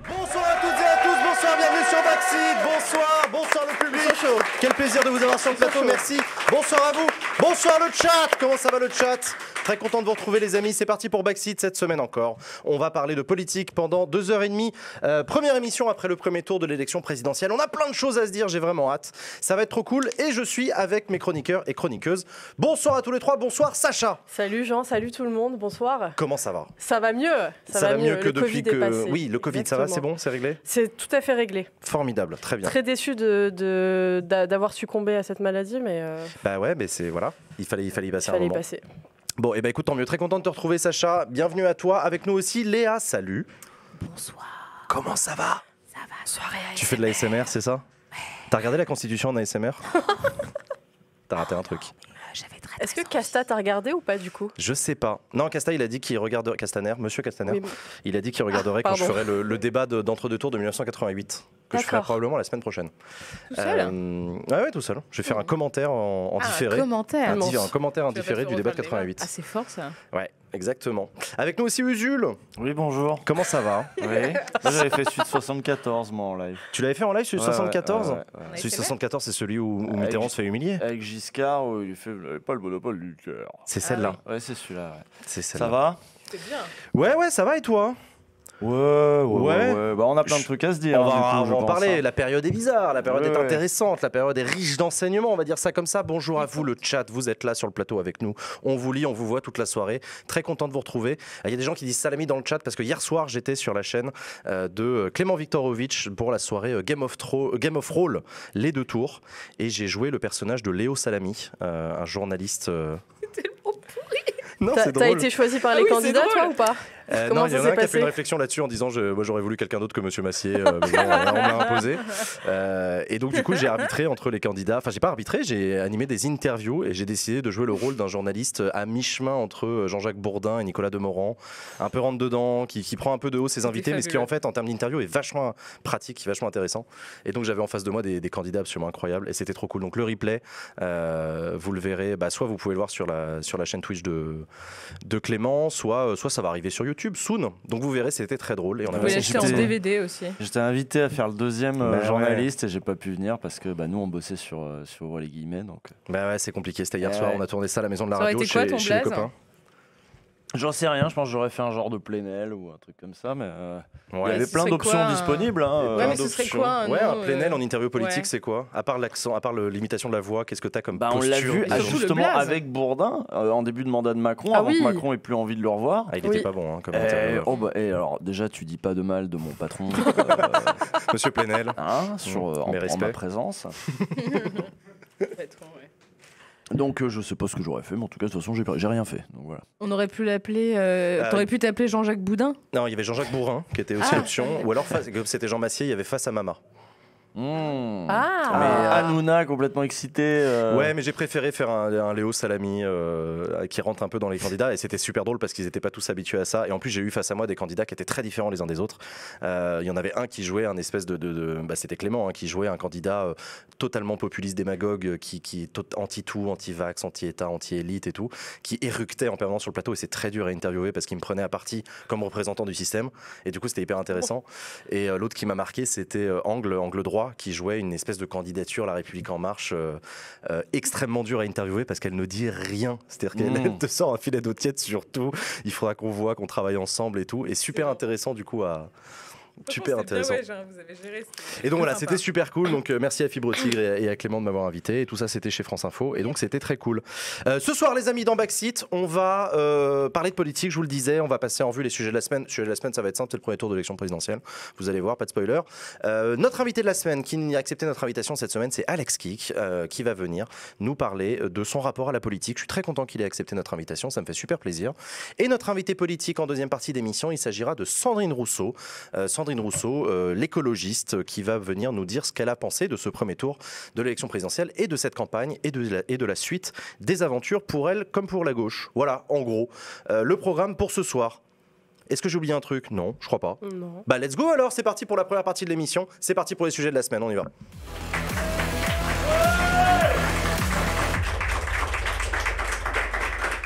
Bonsoir à toutes et à tous, bonsoir, bienvenue sur Backseat, bonsoir le public. Quel plaisir de vous avoir sur le plateau, merci. Bonsoir à vous, bonsoir le chat, comment ça va le chat? Très content de vous retrouver les amis, c'est parti pour Backseat cette semaine encore. On va parler de politique pendant 2h30. Première émission après le premier tour de l'élection présidentielle. On a plein de choses à se dire, j'ai vraiment hâte. Ça va être trop cool et je suis avec mes chroniqueurs et chroniqueuses. Bonsoir à tous les trois, bonsoir Sacha. Salut Jean, salut tout le monde, bonsoir. Comment ça va? Ça va mieux. Ça va mieux que le depuis Covid est passé. Oui, le Covid, Exactement. ça va, c'est bon, c'est réglé? C'est tout à fait réglé. Formidable, très bien. Très déçu d'avoir succombé à cette maladie, mais Bah ouais, mais c'est voilà, il fallait y passer un moment. passer. Bon, et bah écoute, tant mieux, très content de te retrouver Sacha. Bienvenue à toi, avec nous aussi Léa, salut. Bonsoir. Comment ça va? Ça va, soirée ASMR. Tu fais de l'ASMR, c'est ça? T'as regardé la Constitution en ASMR? T'as raté un truc. J'avais très Est-ce que Casta t'a regardé ou pas du coup? Je sais pas. Non, Casta, il a dit qu'il regarderait. Castaner, monsieur Castaner, Oui. il a dit qu'il regarderait quand je pardon. ferai le débat d'entre-deux tours de 1988. Que je ferai D'accord. probablement la semaine prochaine. Tout seul Ouais, tout seul. Je vais faire un commentaire en différé. Un commentaire. Un commentaire indifféré du débat de Ah, 88. c'est fort ça. Ouais, exactement. Avec nous aussi Usul. Oui, bonjour. Comment ça va? Oui. Moi, j'avais fait suite 74, moi, en live. Tu l'avais fait en live sur Ouais, 74? ouais. Celui 74, c'est celui où Mitterrand se fait humilier. Avec Giscard, où il fait pas le monopole du cœur. C'est celle-là. Ouais, c'est celui-là. Ouais. C'est celle-là. Ça va? C'est bien. Ouais, ça va et toi? Ouais. Bah, on a plein de trucs à se dire. On va, du coup, on je va en pense, parler. hein. La période est bizarre, la période est Ouais. intéressante, la période est riche d'enseignements, on va dire ça comme ça. Bonjour à vous, le chat. Vous êtes là sur le plateau avec nous. On vous lit, on vous voit toute la soirée. Très content de vous retrouver. Il y a des gens qui disent salami dans le chat parce que hier soir, j'étais sur la chaîne de Clément Viktorovitch pour la soirée Game of Roll, les 2 tours. Et j'ai joué le personnage de Léo Salami, un journaliste. Non, T'as c'est drôle. été choisi par les oui, c'est candidats drôle. toi ou pas? Comment Non, il y ça en a s'est un qui a fait passé? une réflexion là-dessus en disant moi j'aurais voulu quelqu'un d'autre que Monsieur Massier, mais bon, on me l'a imposé. Et donc du coup j'ai arbitré entre les candidats. Enfin j'ai pas arbitré, j'ai animé des interviews et j'ai décidé de jouer le rôle d'un journaliste à mi-chemin entre Jean-Jacques Bourdin et Nicolas Demorand, un peu rentre dedans, qui prend un peu de haut ses invités, mais ce qui en fait en termes d'interview est vachement pratique, vachement intéressant. Et donc j'avais en face de moi des candidats absolument incroyables et c'était trop cool. Donc le replay, vous le verrez, soit vous pouvez le voir sur la chaîne Twitch de Clément, soit ça va arriver sur YouTube soon. Donc vous verrez, c'était très drôle et on Vous avait pouvez assez l'acheter en discuté. DVD aussi. J'étais invité à faire le deuxième Bah, journaliste et j'ai pas pu venir parce que nous on bossait sur les guillemets. Donc... Bah ouais, c'est compliqué. C'était hier Ouais. soir. On a tourné ça à la maison de la Ça aurait radio été quoi, chez ton les blaze copains. J'en sais rien, je pense que j'aurais fait un genre de Plenel ou un truc comme ça, mais il y Ouais. avait ce plein serait d'options quoi, disponibles. Hein, Ouais, mais ce serait quoi un Ouais, un nom, Plenel en interview politique, ouais. c'est quoi? À part l'accent, à part l'imitation de la voix, qu'est-ce que t'as comme on posture? l'a vu Surtout le justement blaze. avec Bourdin avec début de mandat de Macron, Ah avant oui. que Macron ait plus envie de le revoir. Ah, il Oui. était pas bon hein, comme interview. Et alors déjà tu dis pas de mal de mon patron Monsieur Plenel. en Mes respects. ma présence. Donc je sais pas ce que j'aurais fait, mais en tout cas de toute façon j'ai rien fait. Donc voilà. On aurait pu l'appeler. T'aurais pu t'appeler Jean-Jacques Boudin. Non, il y avait Jean-Jacques Bourrin qui était aussi l'option. Ou alors, comme c'était Jean Massier, il y avait Face à Mama. Ah. Hanouna complètement excité. Ouais, mais j'ai préféré faire un Léo Salami qui rentre un peu dans les candidats et c'était super drôle parce qu'ils n'étaient pas tous habitués à ça. Et en plus, j'ai eu face à moi des candidats qui étaient très différents les uns des autres. Il y en avait un qui jouait un espèce c'était Clément, hein, qui jouait un candidat totalement populiste démagogue qui est anti-tout, anti-vax, anti-État, anti-élite et tout, qui éructait en permanence sur le plateau et c'est très dur à interviewer parce qu'il me prenait à partie comme représentant du système. Et du coup, c'était hyper intéressant. Et l'autre qui m'a marqué, c'était Angle Droit, qui jouait une espèce de candidature La République En Marche extrêmement dure à interviewer parce qu'elle ne dit rien. C'est-à-dire qu'elle te sort un filet d'eau tiède sur tout. Il faudra qu'on voit, qu'on travaille ensemble et tout. Et super intéressant du coup à... Super intéressant. Et donc voilà, c'était super cool. Donc merci à Fibre Tigre et à Clément de m'avoir invité. Et tout ça, c'était chez France Info. Et donc c'était très cool. Ce soir, les amis, dans Backseat, on va parler de politique. Je vous le disais, on va passer en revue les sujets de la semaine. Sujets de la semaine, ça va être simple. C'est le premier tour de l'élection présidentielle. Vous allez voir, pas de spoiler. Notre invité de la semaine, qui a accepté notre invitation cette semaine, c'est Alex Kick, qui va venir nous parler de son rapport à la politique. Je suis très content qu'il ait accepté notre invitation. Ça me fait super plaisir. Et notre invité politique en deuxième partie d'émission, il s'agira de Sandrine Rousseau. L'écologiste, qui va venir nous dire ce qu'elle a pensé de ce premier tour de l'élection présidentielle et de cette campagne et de la suite des aventures pour elle comme pour la gauche. Voilà, en gros, le programme pour ce soir. Est-ce que j'ai oublié un truc? Non, je crois pas. Non. Bah let's go alors, c'est parti pour la première partie de l'émission. C'est parti pour les sujets de la semaine, on y va.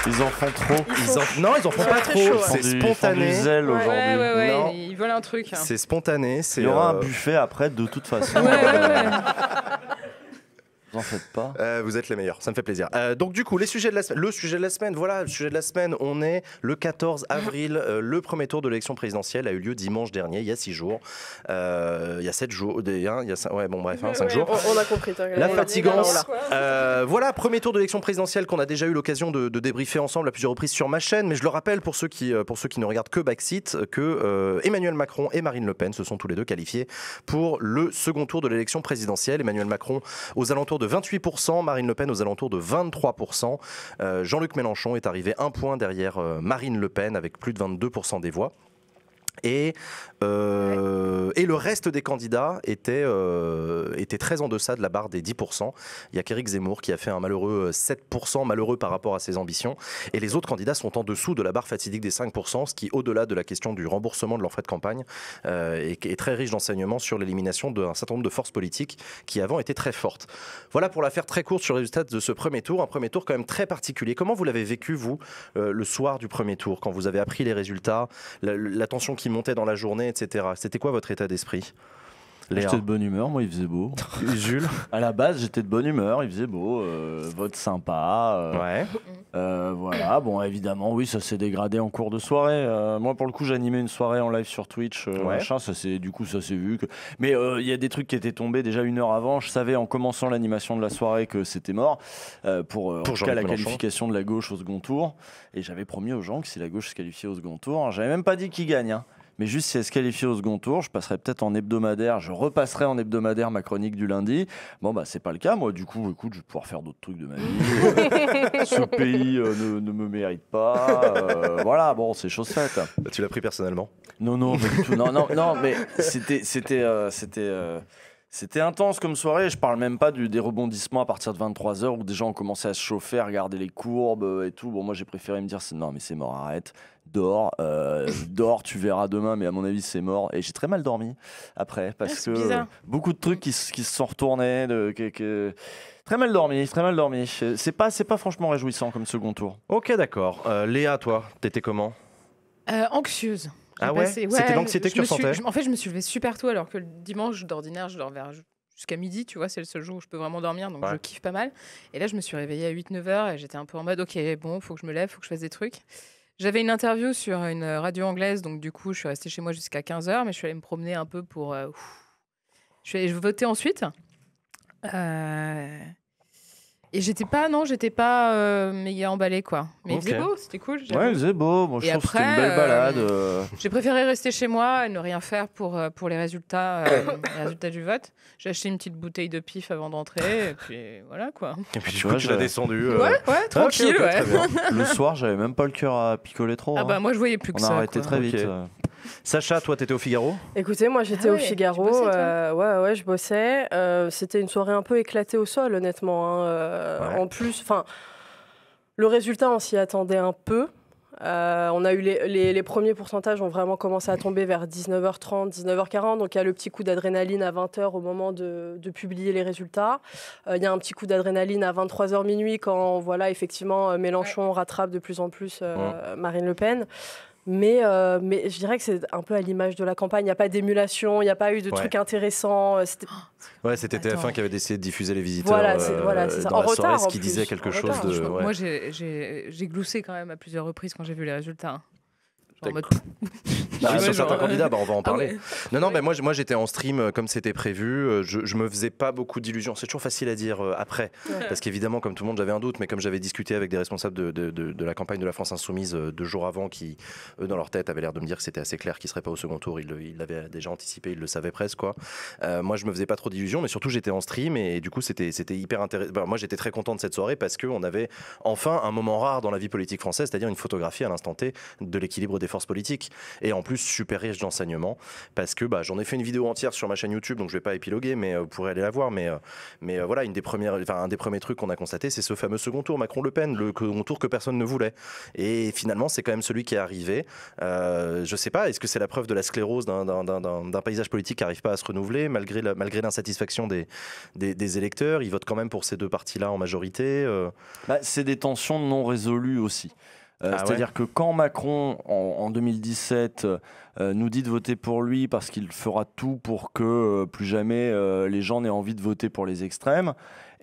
Ils en font trop. Non, ils en font pas trop. chaud, C'est Ils font du spontané. zèle aujourd'hui. Ouais, Non. ils veulent un truc. C'est spontané. Il y aura un buffet après, de toute façon. Ouais. Vous en faites pas. Vous êtes les meilleurs, ça me fait plaisir. Donc du coup, les sujets de la semaine. Le sujet de la semaine, voilà, le sujet de la semaine, on est le 14 avril. Le premier tour de l'élection présidentielle a eu lieu dimanche dernier, il y a 6 jours. Il y a 7 jours, il y a 5, ouais, bon bref, 5 jours. On a compris. La fatigance. Voilà, premier tour de l'élection présidentielle qu'on a déjà eu l'occasion de débriefer ensemble à plusieurs reprises sur ma chaîne. Mais je le rappelle pour ceux qui ne regardent que Backseat, que Emmanuel Macron et Marine Le Pen se sont tous les deux qualifiés pour le second tour de l'élection présidentielle. Emmanuel Macron aux alentours de 28%, Marine Le Pen aux alentours de 23%. Jean-Luc Mélenchon est arrivé 1 point derrière Marine Le Pen avec plus de 22% des voix. Et le reste des candidats était très en deçà de la barre des 10%. Il y a qu'Éric Zemmour qui a fait un malheureux 7%, malheureux par rapport à ses ambitions. Et les autres candidats sont en dessous de la barre fatidique des 5%, ce qui, au-delà de la question du remboursement de leurs frais de campagne, est très riche d'enseignements sur l'élimination d'un certain nombre de forces politiques qui avant étaient très fortes. Voilà pour la faire très courte sur les résultats de ce premier tour. Un premier tour quand même très particulier. Comment vous l'avez vécu, vous, le soir du premier tour, quand vous avez appris les résultats, la tension qui montait dans la journée, etc. C'était quoi votre état d'esprit? J'étais de bonne humeur, moi il faisait beau. Jules? À la base, j'étais de bonne humeur, il faisait beau, vote sympa. Ouais. Voilà, bon, évidemment, oui, ça s'est dégradé en cours de soirée. Moi, pour le coup, j'animais une soirée en live sur Twitch, machin, ça s'est vu. Mais il y a des trucs qui étaient tombés déjà 1 heure avant. Je savais en commençant l'animation de la soirée que c'était mort pour en tout cas la qualification de la gauche au second tour. Et j'avais promis aux gens que si la gauche se qualifiait au second tour, j'avais même pas dit qui gagne, hein. Mais juste si elle se qualifie au second tour, je passerai peut-être en hebdomadaire, je repasserai en hebdomadaire ma chronique du lundi. Bon, bah, c'est pas le cas. Moi, du coup, écoute, je vais pouvoir faire d'autres trucs de ma vie. Ce pays ne me mérite pas. Voilà, bon, c'est chose faite. Tu l'as pris personnellement? Non, pas du tout. Non, mais c'était intense comme soirée. Je parle même pas des rebondissements à partir de 23h où des gens ont commencé à se chauffer, à regarder les courbes et tout. Bon, moi, j'ai préféré me dire non, mais c'est mort, arrête. Dors, tu verras demain, mais à mon avis, c'est mort. Et j'ai très mal dormi après parce que beaucoup de trucs qui se sont retournés. Très mal dormi. C'est pas franchement réjouissant comme second tour. Ok, d'accord. Léa, toi, t'étais comment? Anxieuse. Ah ouais, c'était l'anxiété que tu ressentais? En fait, je me suis levée super tôt alors que le dimanche, d'ordinaire, je dors jusqu'à midi, tu vois, c'est le seul jour où je peux vraiment dormir, donc je kiffe pas mal. Et là, je me suis réveillée à 8-9 heures et j'étais un peu en mode, ok, bon, faut que je me lève, faut que je fasse des trucs. J'avais une interview sur une radio anglaise, donc du coup, je suis restée chez moi jusqu'à 15h, mais je suis allée me promener un peu pour... Je votais ensuite. Et j'étais pas méga emballée, quoi. Mais il faisait beau, c'était cool. Ouais, il faisait beau. Moi, je trouve que c'était une belle balade. J'ai préféré rester chez moi et ne rien faire pour les résultats du vote. J'ai acheté une petite bouteille de pif avant d'entrer, et puis voilà, quoi. Et puis du coup, tu l'as descendu. Ouais, tranquille, okay, très bien. Le soir, j'avais même pas le cœur à picoler trop. Ah bah, moi, je voyais plus que ça. On a arrêté très vite. Okay. Sacha, toi, t'étais au Figaro? Écoutez, moi, j'étais au Figaro. Ouais, je bossais. C'était une soirée un peu éclatée au sol, honnêtement. En plus, le résultat, on s'y attendait un peu. On a eu les premiers pourcentages ont vraiment commencé à tomber vers 19h30, 19h40. Donc, il y a le petit coup d'adrénaline à 20h au moment de publier les résultats. Il y a un petit coup d'adrénaline à 23h minuit quand, voilà, effectivement, Mélenchon rattrape de plus en plus Marine Le Pen. Mais je dirais que c'est un peu à l'image de la campagne. Il n'y a pas d'émulation, il n'y a pas eu de trucs intéressants. C'était TF1 qui avait décidé de diffuser les visiteurs voilà, c'est ça. dans en la retard, soirée, ce qui disait quelque chose de... Moi, j'ai gloussé quand même à plusieurs reprises quand j'ai vu les résultats. En mode... sur certains candidats, on va en parler. Ah ouais. Moi j'étais en stream comme c'était prévu. Je me faisais pas beaucoup d'illusions. C'est toujours facile à dire après, parce qu'évidemment, comme tout le monde, j'avais un doute, mais comme j'avais discuté avec des responsables de la campagne de la France Insoumise 2 jours avant, qui eux dans leur tête avaient l'air de me dire que c'était assez clair qu'ils seraient pas au second tour. Ils l'avaient déjà anticipé, ils le savaient presque, quoi. Moi je me faisais pas trop d'illusions, mais surtout j'étais en stream et du coup c'était hyper intéressant. Moi j'étais très content de cette soirée parce qu'on avait enfin un moment rare dans la vie politique française, c'est-à-dire une photographie à l'instant T de l'équilibre des forces politiques. Et en plus plus super riche d'enseignements, parce que j'en ai fait une vidéo entière sur ma chaîne YouTube, donc je vais pas épiloguer, mais vous pourrez aller la voir. Mais voilà, un des premiers trucs qu'on a constaté, c'est ce fameux second tour Macron-Le Pen, le second tour que personne ne voulait. Et finalement, c'est quand même celui qui est arrivé. Je sais pas, est-ce que c'est la preuve de la sclérose d'un paysage politique qui n'arrive pas à se renouveler, malgré l'insatisfaction des électeurs? Ils votent quand même pour ces deux partis-là en majorité. C'est des tensions non résolues aussi. C'est-à-dire que quand Macron, en 2017, nous dit de voter pour lui parce qu'il fera tout pour que plus jamais les gens n'aient envie de voter pour les extrêmes,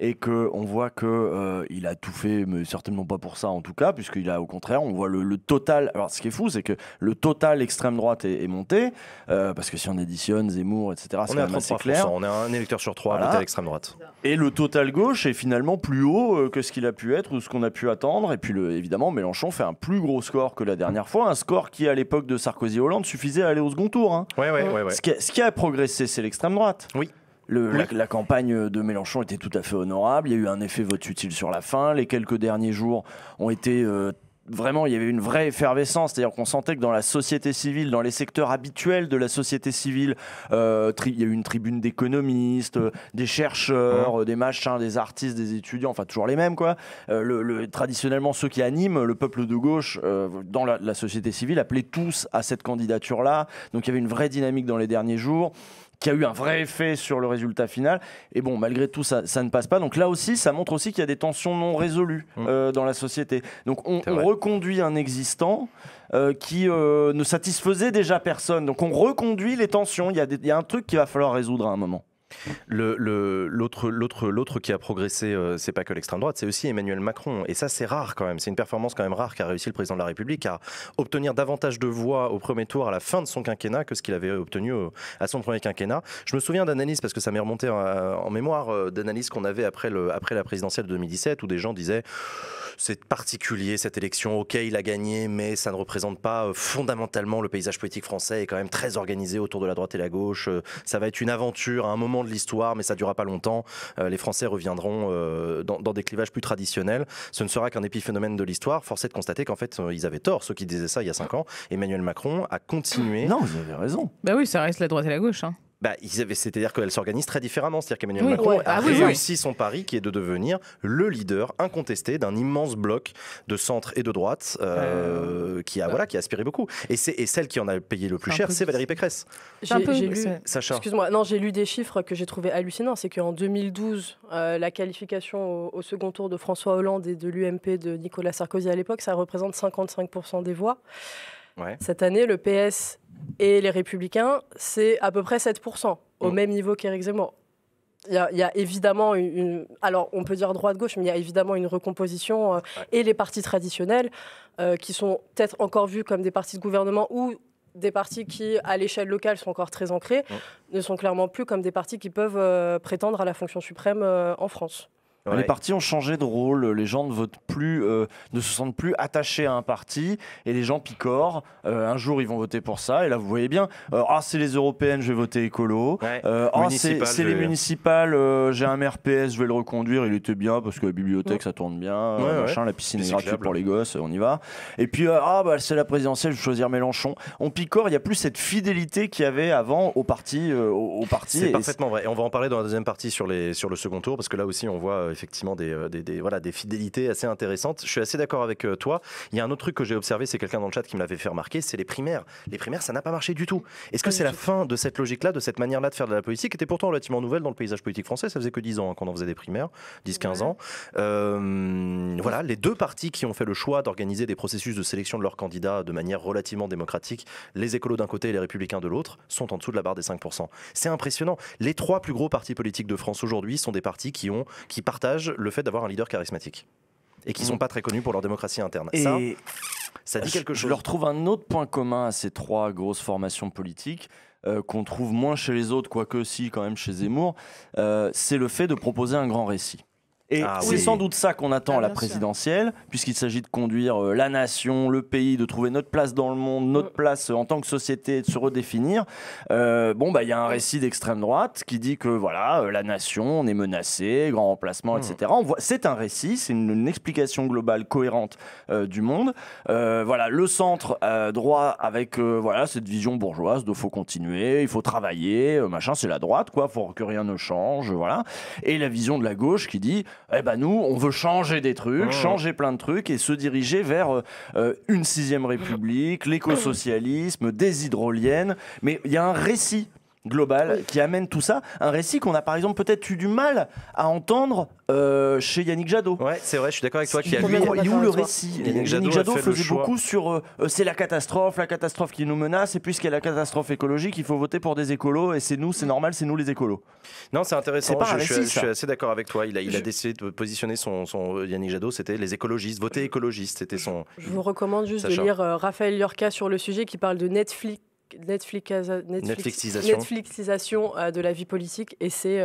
et qu'on voit qu'il a tout fait, mais certainement pas pour ça en tout cas, puisqu'il a au contraire, on voit le total. Alors ce qui est fou, c'est que le total extrême droite est monté, parce que si on additionne Zemmour, etc., c'est quand même assez clair. On est un électeur sur 3 à voter à l'extrême droite. Et le total gauche est finalement plus haut que ce qu'il a pu être ou ce qu'on a pu attendre. Et puis évidemment, Mélenchon fait un plus gros score que la dernière fois, un score qui à l'époque de Sarkozy-Hollande suffisait à aller au second tour. Hein. Ouais. Ce qui a progressé, c'est l'extrême droite. Oui. La campagne de Mélenchon était tout à fait honorable. Il y a eu un effet vote utile sur la fin. Les quelques derniers jours ont été vraiment, il y avait une vraie effervescence. C'est-à-dire qu'on sentait que dans la société civile, dans les secteurs habituels de la société civile, il y a eu une tribune d'économistes, des chercheurs, des machins, des artistes, des étudiants, enfin toujours les mêmes, quoi. Traditionnellement, ceux qui animent le peuple de gauche dans la société civile appelaient tous à cette candidature-là. Donc il y avait une vraie dynamique dans les derniers jours, qui a eu un vrai effet sur le résultat final. Et bon, malgré tout, ça ne passe pas. Donc là aussi, ça montre aussi qu'il y a des tensions non résolues dans la société. Donc on reconduit un existant qui ne satisfaisait déjà personne. Donc on reconduit les tensions. Il y a un truc qu'il va falloir résoudre à un moment. L'autre qui a progressé, c'est pas que l'extrême droite, c'est aussi Emmanuel Macron. Et ça, c'est rare quand même. C'est une performance quand même rare qu'a réussi le président de la République à obtenir davantage de voix au premier tour à la fin de son quinquennat que ce qu'il avait obtenu à son premier quinquennat. Je me souviens d'analyses, parce que ça m'est remonté en mémoire, d'analyses qu'on avait après la présidentielle de 2017, où des gens disaient: c'est particulier cette élection, ok, il a gagné, mais ça ne représente pas fondamentalement le paysage politique français, est quand même très organisé autour de la droite et la gauche. Ça va être une aventure à un moment de l'histoire, mais ça ne durera pas longtemps. Les Français reviendront dans des clivages plus traditionnels. Ce ne sera qu'un épiphénomène de l'histoire. Force est de constater qu'en fait, ils avaient tort, ceux qui disaient ça il y a 5 ans. Emmanuel Macron a continué. Non, vous avez raison. Bah oui, ça reste la droite et la gauche. Hein. C'est-à-dire qu'elle s'organise très différemment. C'est-à-dire qu'Emmanuel Macron a réussi son pari, qui est de devenir le leader incontesté d'un immense bloc de centre et de droite qui a aspiré beaucoup. Et celle qui en a payé le plus cher, c'est Valérie Pécresse. J'ai lu, Sacha. Excuse-moi, non, j'ai lu des chiffres que j'ai trouvé hallucinants. C'est qu'en 2012, la qualification au second tour de François Hollande et de l'UMP de Nicolas Sarkozy à l'époque, ça représente 55% des voix. Ouais. Cette année, le PS et les Républicains, c'est à peu près 7%, au même niveau qu'Éric Zemmour. Il y a évidemment alors on peut dire droite-gauche, mais il y a évidemment une recomposition et les partis traditionnels qui sont peut-être encore vus comme des partis de gouvernement ou des partis qui, à l'échelle locale, sont encore très ancrés, ne sont clairement plus comme des partis qui peuvent prétendre à la fonction suprême en France. Ouais. Les partis ont changé de rôle, les gens ne votent plus, ne se sentent plus attachés à un parti, et les gens picorent. Un jour ils vont voter pour ça, et là vous voyez bien, c'est les européennes, je vais voter écolo. C'est les municipales, j'ai un maire PS, je vais le reconduire, il était bien parce que la bibliothèque ça tourne bien, la piscine est gratuite pour les gosses, on y va. Et puis c'est la présidentielle, je vais choisir Mélenchon. On picore, il n'y a plus cette fidélité qu'il y avait avant au parti. C'est parfaitement vrai. Et on va en parler dans la deuxième partie sur le second tour, parce que là aussi on voit effectivement des fidélités assez intéressantes. Je suis assez d'accord avec toi. Il y a un autre truc que j'ai observé, c'est quelqu'un dans le chat qui me l'avait fait remarquer, c'est les primaires. Les primaires, ça n'a pas marché du tout. Est-ce que c'est la fin de cette logique-là, de cette manière-là de faire de la politique, qui était pourtant relativement nouvelle dans le paysage politique français? Ça faisait que 10 ans qu'on en faisait des primaires, 10-15 ans. Les deux partis qui ont fait le choix d'organiser des processus de sélection de leurs candidats de manière relativement démocratique, les écolos d'un côté et les républicains de l'autre, sont en dessous de la barre des 5%. C'est impressionnant. Les 3 plus gros partis politiques de France aujourd'hui sont des partis qui partagent le fait d'avoir un leader charismatique et qui ne sont pas très connus pour leur démocratie interne. Et ça dit quelque chose. Je leur trouve un autre point commun à ces 3 grosses formations politiques qu'on trouve moins chez les autres, quoique si quand même chez Zemmour, c'est le fait de proposer un grand récit. Et c'est sans doute ça qu'on attend à la présidentielle, puisqu'il s'agit de conduire la nation, le pays, de trouver notre place dans le monde, notre place en tant que société, de se redéfinir. Il y a un récit d'extrême droite qui dit que voilà, la nation, on est menacé, grand remplacement, etc. C'est un récit, c'est une explication globale cohérente du monde. Le centre droit avec cette vision bourgeoise de faut continuer, il faut travailler, c'est la droite, quoi, faut que rien ne change, voilà. Et la vision de la gauche qui dit nous, on veut changer des trucs, changer plein de trucs et se diriger vers une 6e République, l'écosocialisme, des hydroliennes. Mais il y a un récit global qui amène tout ça. Un récit qu'on a par exemple peut-être eu du mal à entendre chez Yannick Jadot. Ouais, c'est vrai, je suis d'accord avec toi. Il est où le récit ? Yannick Jadot faisait beaucoup sur c'est la catastrophe qui nous menace, et puisqu'il y a la catastrophe écologique, il faut voter pour des écolos, et c'est normal, c'est nous les écolos. Non, c'est intéressant. Je suis assez d'accord avec toi. Il a décidé de positionner son Yannick Jadot, c'était les écologistes, voter écologiste, c'était son. Je vous recommande juste de lire Raphaël Llorca sur le sujet qui parle de Netflixisation de la vie politique, et c'est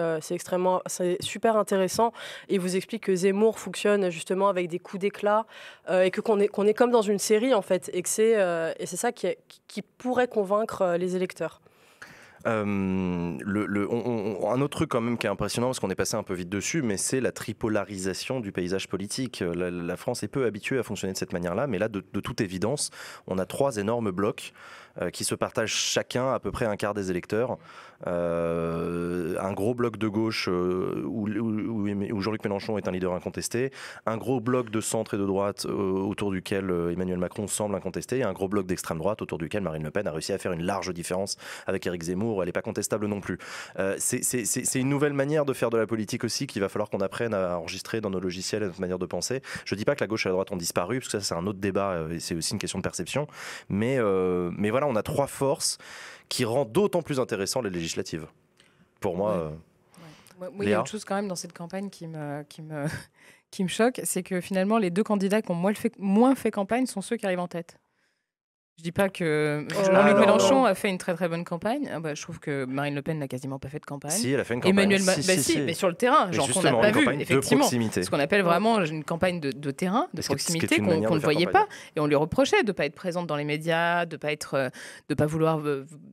super intéressant, et il vous explique que Zemmour fonctionne justement avec des coups d'éclat et qu'on est comme dans une série en fait, et c'est ça qui pourrait convaincre les électeurs. Un autre truc quand même qui est impressionnant, parce qu'on est passé un peu vite dessus, mais c'est la tripolarisation du paysage politique. La France est peu habituée à fonctionner de cette manière-là, mais là, de toute évidence, on a 3 énormes blocs qui se partagent chacun à peu près un quart des électeurs. Un gros bloc de gauche où Jean-Luc Mélenchon est un leader incontesté, un gros bloc de centre et de droite autour duquel Emmanuel Macron semble incontesté, et un gros bloc d'extrême droite autour duquel Marine Le Pen a réussi à faire une large différence avec Éric Zemmour. Elle n'est pas contestable non plus. C'est une nouvelle manière de faire de la politique aussi, qu'il va falloir qu'on apprenne à enregistrer dans nos logiciels et notre manière de penser. Je ne dis pas que la gauche et la droite ont disparu, parce que ça c'est un autre débat et c'est aussi une question de perception, mais voilà, on a 3 forces qui rend d'autant plus intéressant les législatives. Pour moi... il y a autre chose quand même dans cette campagne qui me choque, c'est que finalement les 2 candidats qui ont moins fait campagne sont ceux qui arrivent en tête. Je dis pas que Jean-Luc Mélenchon a fait une très très bonne campagne. Je trouve que Marine Le Pen n'a quasiment pas fait de campagne. Si, elle a fait une campagne. Mais sur le terrain, genre qu'on n'a pas vu, effectivement. Ce qu'on appelle vraiment une campagne de terrain, de proximité, qu'on ne voyait pas. Et on lui reprochait de ne pas être présente dans les médias, de pas vouloir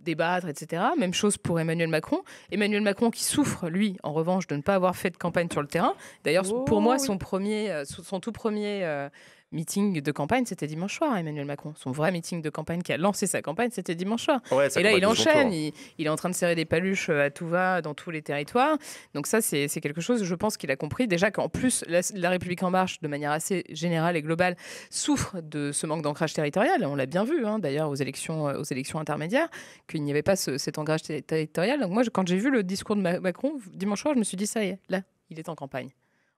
débattre, etc. Même chose pour Emmanuel Macron. Emmanuel Macron qui souffre, lui, en revanche, de ne pas avoir fait de campagne sur le terrain. D'ailleurs, pour moi, son tout premier meeting de campagne, c'était dimanche soir, Emmanuel Macron. Son vrai meeting de campagne qui a lancé sa campagne, c'était dimanche soir. Et là, il enchaîne. Il est en train de serrer des paluches à tout va dans tous les territoires. Donc ça, c'est quelque chose, je pense qu'il a compris. Déjà qu'en plus, la République En Marche, de manière assez générale et globale, souffre de ce manque d'ancrage territorial. On l'a bien vu, d'ailleurs, aux élections intermédiaires, qu'il n'y avait pas cet ancrage territorial. Donc moi, quand j'ai vu le discours de Macron dimanche soir, je me suis dit, ça y est, là, il est en campagne.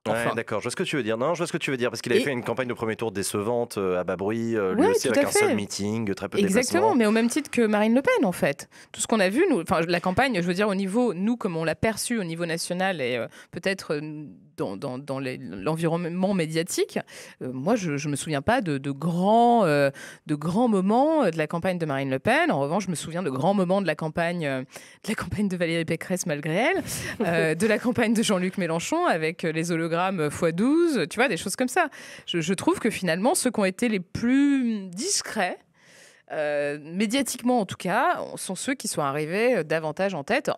Enfin. Ouais, d'accord, je vois ce que tu veux dire. Non, je vois ce que tu veux dire, parce qu'il avait fait une campagne de premier tour décevante, à bas bruit, lui aussi avec un seul meeting, très peu de déplacements. Exactement, mais au même titre que Marine Le Pen, en fait. Tout ce qu'on a vu, la campagne, je veux dire, au niveau, nous, comme on l'a perçu au niveau national et peut-être dans l'environnement médiatique, moi, je me souviens pas de grands moments de la campagne de Marine Le Pen. En revanche, je me souviens de grands moments de la campagne de Valérie Pécresse, malgré elle, de la campagne de Jean-Luc Mélenchon avec les hologrammes x12, tu vois, des choses comme ça. Je trouve que finalement, ceux qui ont été les plus discrets, médiatiquement en tout cas, sont ceux qui sont arrivés davantage en tête,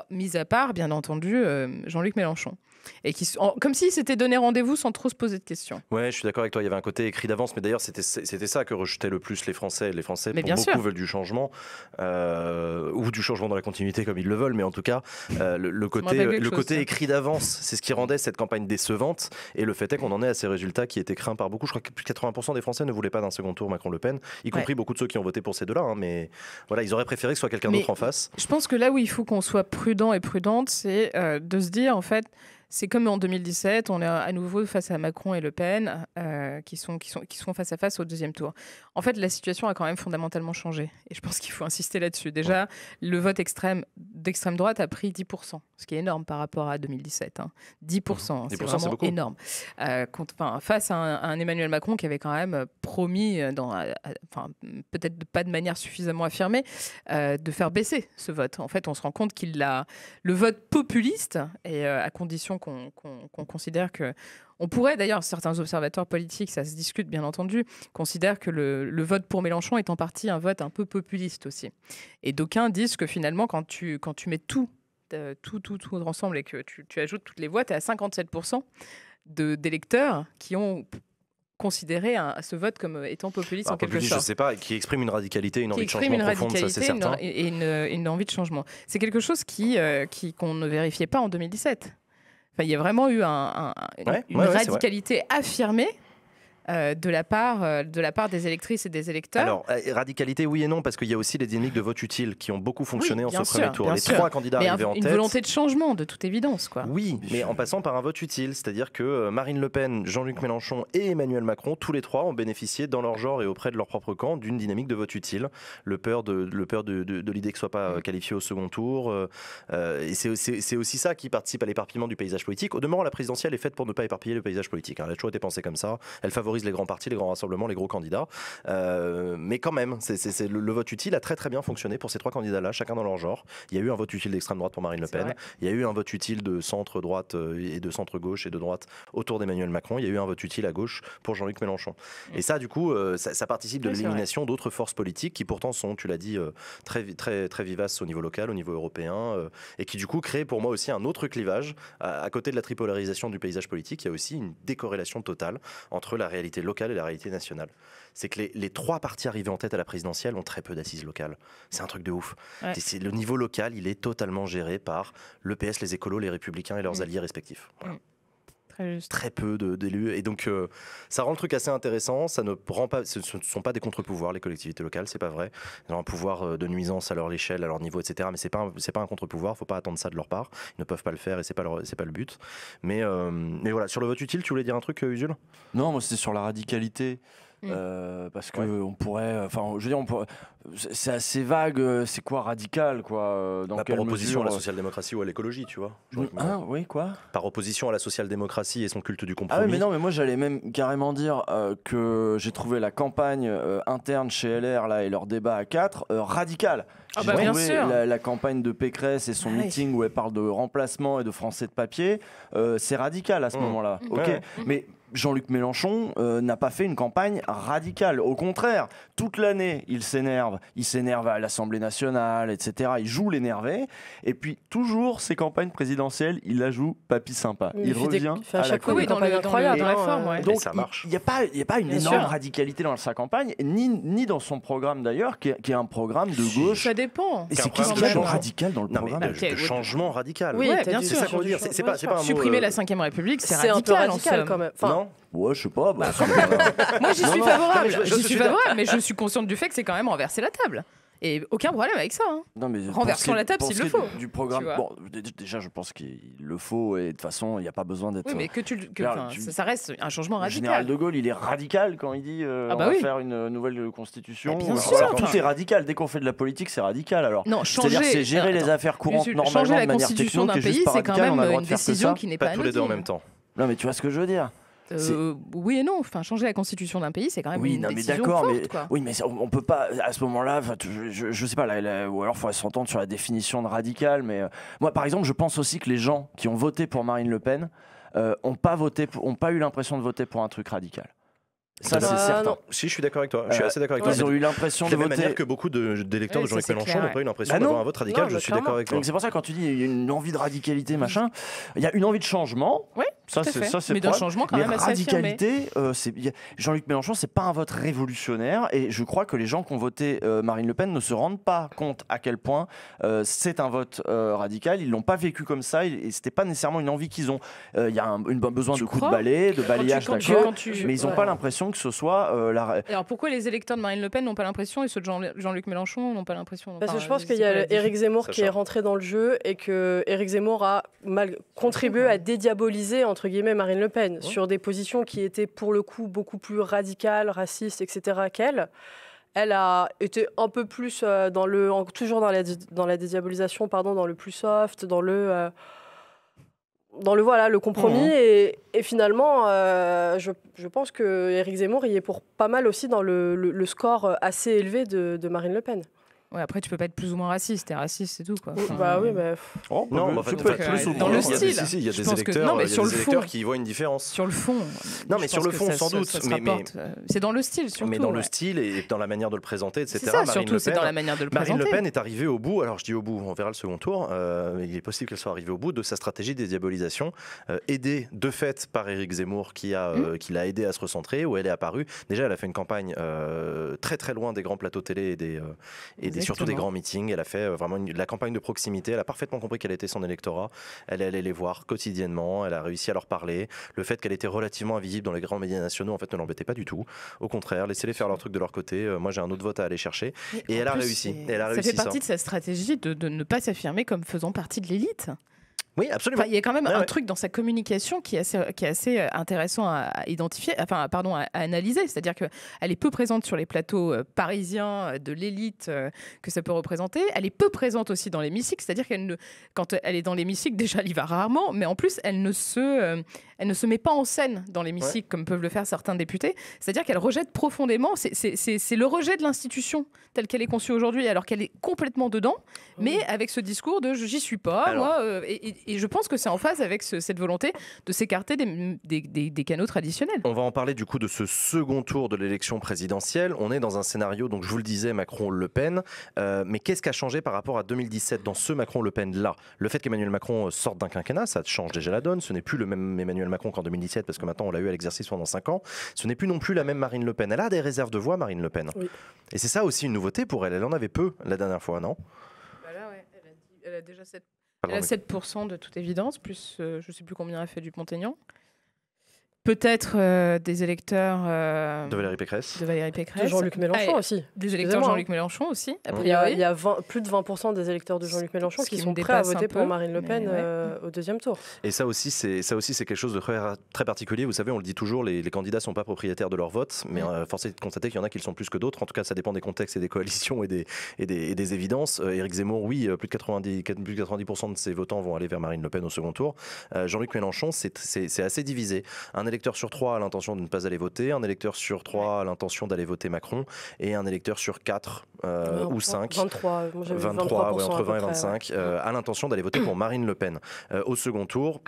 mis à part, bien entendu, Jean-Luc Mélenchon. Et comme s'il s'était donné rendez-vous sans trop se poser de questions. Ouais, je suis d'accord avec toi, il y avait un côté écrit d'avance, mais d'ailleurs c'était ça que rejetaient le plus les Français. Les Français, pour beaucoup, veulent du changement, ou du changement dans la continuité comme ils le veulent, mais en tout cas, le côté écrit d'avance, c'est ce qui rendait cette campagne décevante, et le fait est qu'on en est à ces résultats qui étaient craints par beaucoup. Je crois que plus de 80% des Français ne voulaient pas d'un second tour Macron-Le Pen, y compris beaucoup de ceux qui ont voté pour ces deux-là, mais voilà, ils auraient préféré que ce soit quelqu'un d'autre en face. Je pense que là où il faut qu'on soit prudent et prudente, c'est de se dire, en fait, c'est comme en 2017, on est à nouveau face à Macron et Le Pen qui sont face à face au deuxième tour. En fait, la situation a quand même fondamentalement changé. Et je pense qu'il faut insister là-dessus. Déjà, le vote d'extrême droite a pris 10%. ce qui est énorme par rapport à 2017. 10%, c'est 10%, vraiment c'est beaucoup. énorme. Face à un Emmanuel Macron qui avait quand même promis, peut-être pas de manière suffisamment affirmée, de faire baisser ce vote. En fait, on se rend compte le vote populiste, et à condition qu'on considère que... On pourrait d'ailleurs, certains observateurs politiques, ça se discute bien entendu, considèrent que le vote pour Mélenchon est en partie un vote un peu populiste aussi. Et d'aucuns disent que finalement, quand tu mets tout ensemble et que tu ajoutes toutes les voix, tu es à 57% d'électeurs qui ont considéré ce vote comme étant populiste en quelque sorte. Je ne sais pas, qui exprime une radicalité, une envie de changement profonde, ça c'est certain. Et une envie de changement. C'est quelque chose qu'on ne vérifiait pas en 2017. Enfin, il y a vraiment eu une radicalité affirmée de la part des électrices et des électeurs. Alors, radicalité, oui et non, parce qu'il y a aussi les dynamiques de vote utile qui ont beaucoup fonctionné en ce premier tour. Les trois candidats arrivés en tête. Une volonté de changement, de toute évidence, quoi. Oui, mais en passant par un vote utile. C'est-à-dire que Marine Le Pen, Jean-Luc Mélenchon et Emmanuel Macron, tous les trois ont bénéficié dans leur genre et auprès de leur propre camp d'une dynamique de vote utile. Le peur de l'idée que ce soit pas qualifié au second tour. Et c'est aussi ça qui participe à l'éparpillement du paysage politique. Au demeurant, la présidentielle est faite pour ne pas éparpiller le paysage politique. Elle a toujours été pensée comme ça. Elle favorise les grands partis, les grands rassemblements, les gros candidats. Mais quand même, le vote utile a très très bien fonctionné pour ces trois candidats-là, chacun dans leur genre. Il y a eu un vote utile d'extrême droite pour Marine Le Pen. Il y a eu un vote utile de centre-droite et de centre-gauche et de droite autour d'Emmanuel Macron. Il y a eu un vote utile à gauche pour Jean-Luc Mélenchon. Et ça, du coup, ça participe de l'élimination d'autres forces politiques qui pourtant sont, tu l'as dit, très, très, très vivaces au niveau local, au niveau européen, et qui du coup créent pour moi aussi un autre clivage. À côté de la tripolarisation du paysage politique, il y a aussi une décorrélation totale entre la réalité locale et la réalité nationale. C'est que les trois partis arrivés en tête à la présidentielle ont très peu d'assises locales. C'est un truc de ouf. Ouais. Le niveau local, il est totalement géré par le PS, les écolos, les républicains et leurs alliés respectifs. Voilà. Très peu d'élus. Et donc, ça rend le truc assez intéressant. Ça ne sont pas des contre-pouvoirs, les collectivités locales, c'est pas vrai. Ils ont un pouvoir de nuisance à leur échelle, à leur niveau, etc. Mais c'est pas un contre-pouvoir. Faut pas attendre ça de leur part. Ils ne peuvent pas le faire et c'est pas le but. Mais voilà, sur le vote utile, tu voulais dire un truc, Usul ? Non, moi c'était sur la radicalité. Parce que on pourrait, je veux dire, c'est assez vague. C'est quoi radical, quoi, dans quelle par opposition mesure, à la social-démocratie ou à l'écologie, tu vois. Oui, quoi. Par opposition à la social-démocratie et son culte du compromis. Ah oui, mais non, mais moi j'allais même carrément dire que j'ai trouvé la campagne interne chez LR là et leur débat à 4 radical. J'ai trouvé la campagne de Pécresse et son meeting où elle parle de remplacement et de français de papier, c'est radical à ce moment-là. Ok, mais Jean-Luc Mélenchon n'a pas fait une campagne radicale. Au contraire, toute l'année, il s'énerve à l'Assemblée nationale, etc. Il joue l'énervé. Et puis, toujours, ses campagnes présidentielles, il la joue papy sympa. Il revient à chaque fois dans la forme. Donc, ça marche. Il n'y a pas une énorme radicalité dans sa campagne, ni dans son programme d'ailleurs, qui est un programme de gauche. Ça dépend. Et c'est qu'est-ce qu'il y a de radical dans le programme ? De changement radical. Oui, bien sûr. C'est ça qu'on veut dire. C'est pas un mot. Supprimer la 5e République, c'est radical. Un peu radical quand même. Non. Ouais, je sais pas. Moi, j'y suis favorable. J'y suis favorable, mais je suis consciente du fait que c'est quand même renverser la table. Et aucun problème avec ça. Non, mais renversons la table s'il le faut. Du programme. Bon, déjà, je pense qu'il le faut et de toute façon, il n'y a pas besoin d'être. Oui, mais ça reste un changement radical. Le général de Gaulle, il est radical quand il dit on va faire une nouvelle constitution. Bien sûr. Tout est radical. Dès qu'on fait de la politique, c'est radical. Alors, non, c'est-à-dire c'est gérer les affaires courantes normalement changer la de manière constitution d'un pays, c'est quand même une décision qui n'est pas tous les deux en même temps. Non, mais tu vois ce que je veux dire. Oui et non. Enfin, changer la constitution d'un pays, c'est quand même une décision forte. Quoi. Oui, mais on peut pas à ce moment-là. Je sais pas. Ou alors, il faudrait s'entendre sur la définition de radical. Mais moi, par exemple, je pense aussi que les gens qui ont voté pour Marine Le Pen ont pas eu l'impression de voter pour un truc radical. Ça, c'est certain. Non. Si, je suis d'accord avec toi. Je suis assez d'accord avec toi. Ils ont eu l'impression de voter. De la même manière que beaucoup d'électeurs de Jean-Luc Mélenchon n'ont pas eu l'impression d'avoir un vote radical. Je suis d'accord avec toi. Donc c'est pour ça que quand tu dis il y a une envie de radicalité, machin, il y a une envie de changement. Oui. Ça, c'est mais d'un changement quand même assez radicalité, Jean-Luc Mélenchon, c'est pas un vote révolutionnaire et je crois que les gens qui ont voté Marine Le Pen ne se rendent pas compte à quel point c'est un vote radical. Ils l'ont pas vécu comme ça et c'était pas nécessairement une envie qu'ils ont. Il y a besoin de coups de balai, de balayage, d'accord, mais ils n'ont pas l'impression que ce soit Alors pourquoi les électeurs de Marine LePen n'ont pas l'impression et ceux de Jean-Luc Mélenchon n'ont pas l'impression? Parce que je pense qu'il y a Éric Zemmour qui est rentré dans le jeu et que Éric Zemmour a contribué à dédiaboliser entre guillemets Marine Le Pen sur des positions qui étaient pour le coup beaucoup plus radicales, racistes, etc. qu'elle. Elle a été un peu plus toujours dans la dédiabolisation, dans le plus soft, dans le compromis. Et finalement, je pense que Éric Zemmour y est pour pas mal aussi dans le score assez élevé de Marine Le Pen. Ouais, après, tu peux pas être plus ou moins raciste. T'es raciste, c'est tout, quoi. Oui, mais... non, tu peux être plus ou moins. Dans le style. Il y a des électeurs qui voient une différence. Sur le fond. Non, mais sur le fond, sans doute. Mais c'est dans le style, surtout. Mais dans le style et dans la manière de le présenter, etc. C'est ça, surtout, c'est dans la manière de le présenter. Marine Le Pen est arrivée au bout, alors je dis au bout, on verra le second tour, il est possible qu'elle soit arrivée au bout de sa stratégie des diabolisations, aidée de fait par Éric Zemmour qui l'a aidé à se recentrer, où elle est apparue. Déjà, elle a fait une campagne très très loin des grands plateaux télé et surtout des grands meetings. Elle a fait vraiment la campagne de proximité. Elle a parfaitement compris quel était son électorat. Elle allait les voir quotidiennement. Elle a réussi à leur parler. Le fait qu'elle était relativement invisible dans les grands médias nationaux, en fait, ne l'embêtait pas du tout. Au contraire, laissez-les faire leur truc de leur côté. Moi, j'ai un autre vote à aller chercher. Et elle a réussi. Ça fait partie de sa stratégie de ne pas s'affirmer comme faisant partie de l'élite. Oui, absolument. Il y a quand même un truc dans sa communication qui est assez intéressant à identifier, à analyser. C'est-à-dire qu'elle est peu présente sur les plateaux parisiens de l'élite que ça peut représenter. Elle est peu présente aussi dans l'hémicycle. C'est-à-dire quand elle est dans l'hémicycle, déjà, elle y va rarement. Mais en plus, elle ne se met pas en scène dans l'hémicycle comme peuvent le faire certains députés. C'est-à-dire qu'elle rejette profondément. C'est le rejet de l'institution telle qu'elle est conçue aujourd'hui, alors qu'elle est complètement dedans, mais avec ce discours de j'y suis pas, moi. Et je pense que c'est en phase avec cette volonté de s'écarter des canaux traditionnels. On va en parler du coup de ce second tour de l'élection présidentielle. On est dans un scénario, donc je vous le disais, Macron-Le Pen. Mais qu'est-ce qui a changé par rapport à 2017 dans ce Macron-Le Pen-là? Le fait qu'Emmanuel Macron sorte d'un quinquennat, ça change déjà la donne. Ce n'est plus le même Emmanuel Macron qu'en 2017, parce que maintenant on l'a eu à l'exercice pendant 5 ans. Ce n'est plus non plus la même Marine Le Pen. Elle a des réserves de voix, Marine Le Pen. Oui. Et c'est ça aussi une nouveauté pour elle. Elle en avait peu la dernière fois, non? Là, ouais, elle a déjà 7% de toute évidence, plus je ne sais plus combien a fait Dupont-Aignan. Peut-être des électeurs de Valérie Pécresse. De Jean-Luc Mélenchon aussi. Des électeurs de Jean-Luc Mélenchon aussi. Il y a plus de 20% des électeurs de Jean-Luc Mélenchon qui sont prêts à voter pour Marine Le Pen au deuxième tour. Et ça aussi, c'est quelque chose de très particulier. Vous savez, on le dit toujours, les candidats ne sont pas propriétaires de leur vote, mais force est de constater qu'il y en a qui le sont plus que d'autres. En tout cas, ça dépend des contextes et des coalitions et des évidences. Éric Zemmour, oui, plus de 90% de ses votants vont aller vers Marine Le Pen au second tour. Jean-Luc Mélenchon, c'est assez divisé. Un électeur sur 3 a l'intention de ne pas aller voter, un électeur sur 3 a l'intention d'aller voter Macron, et un électeur sur 4 ou 5, 23 entre 20 et 25, a l'intention d'aller voter pour Marine Le Pen au second tour,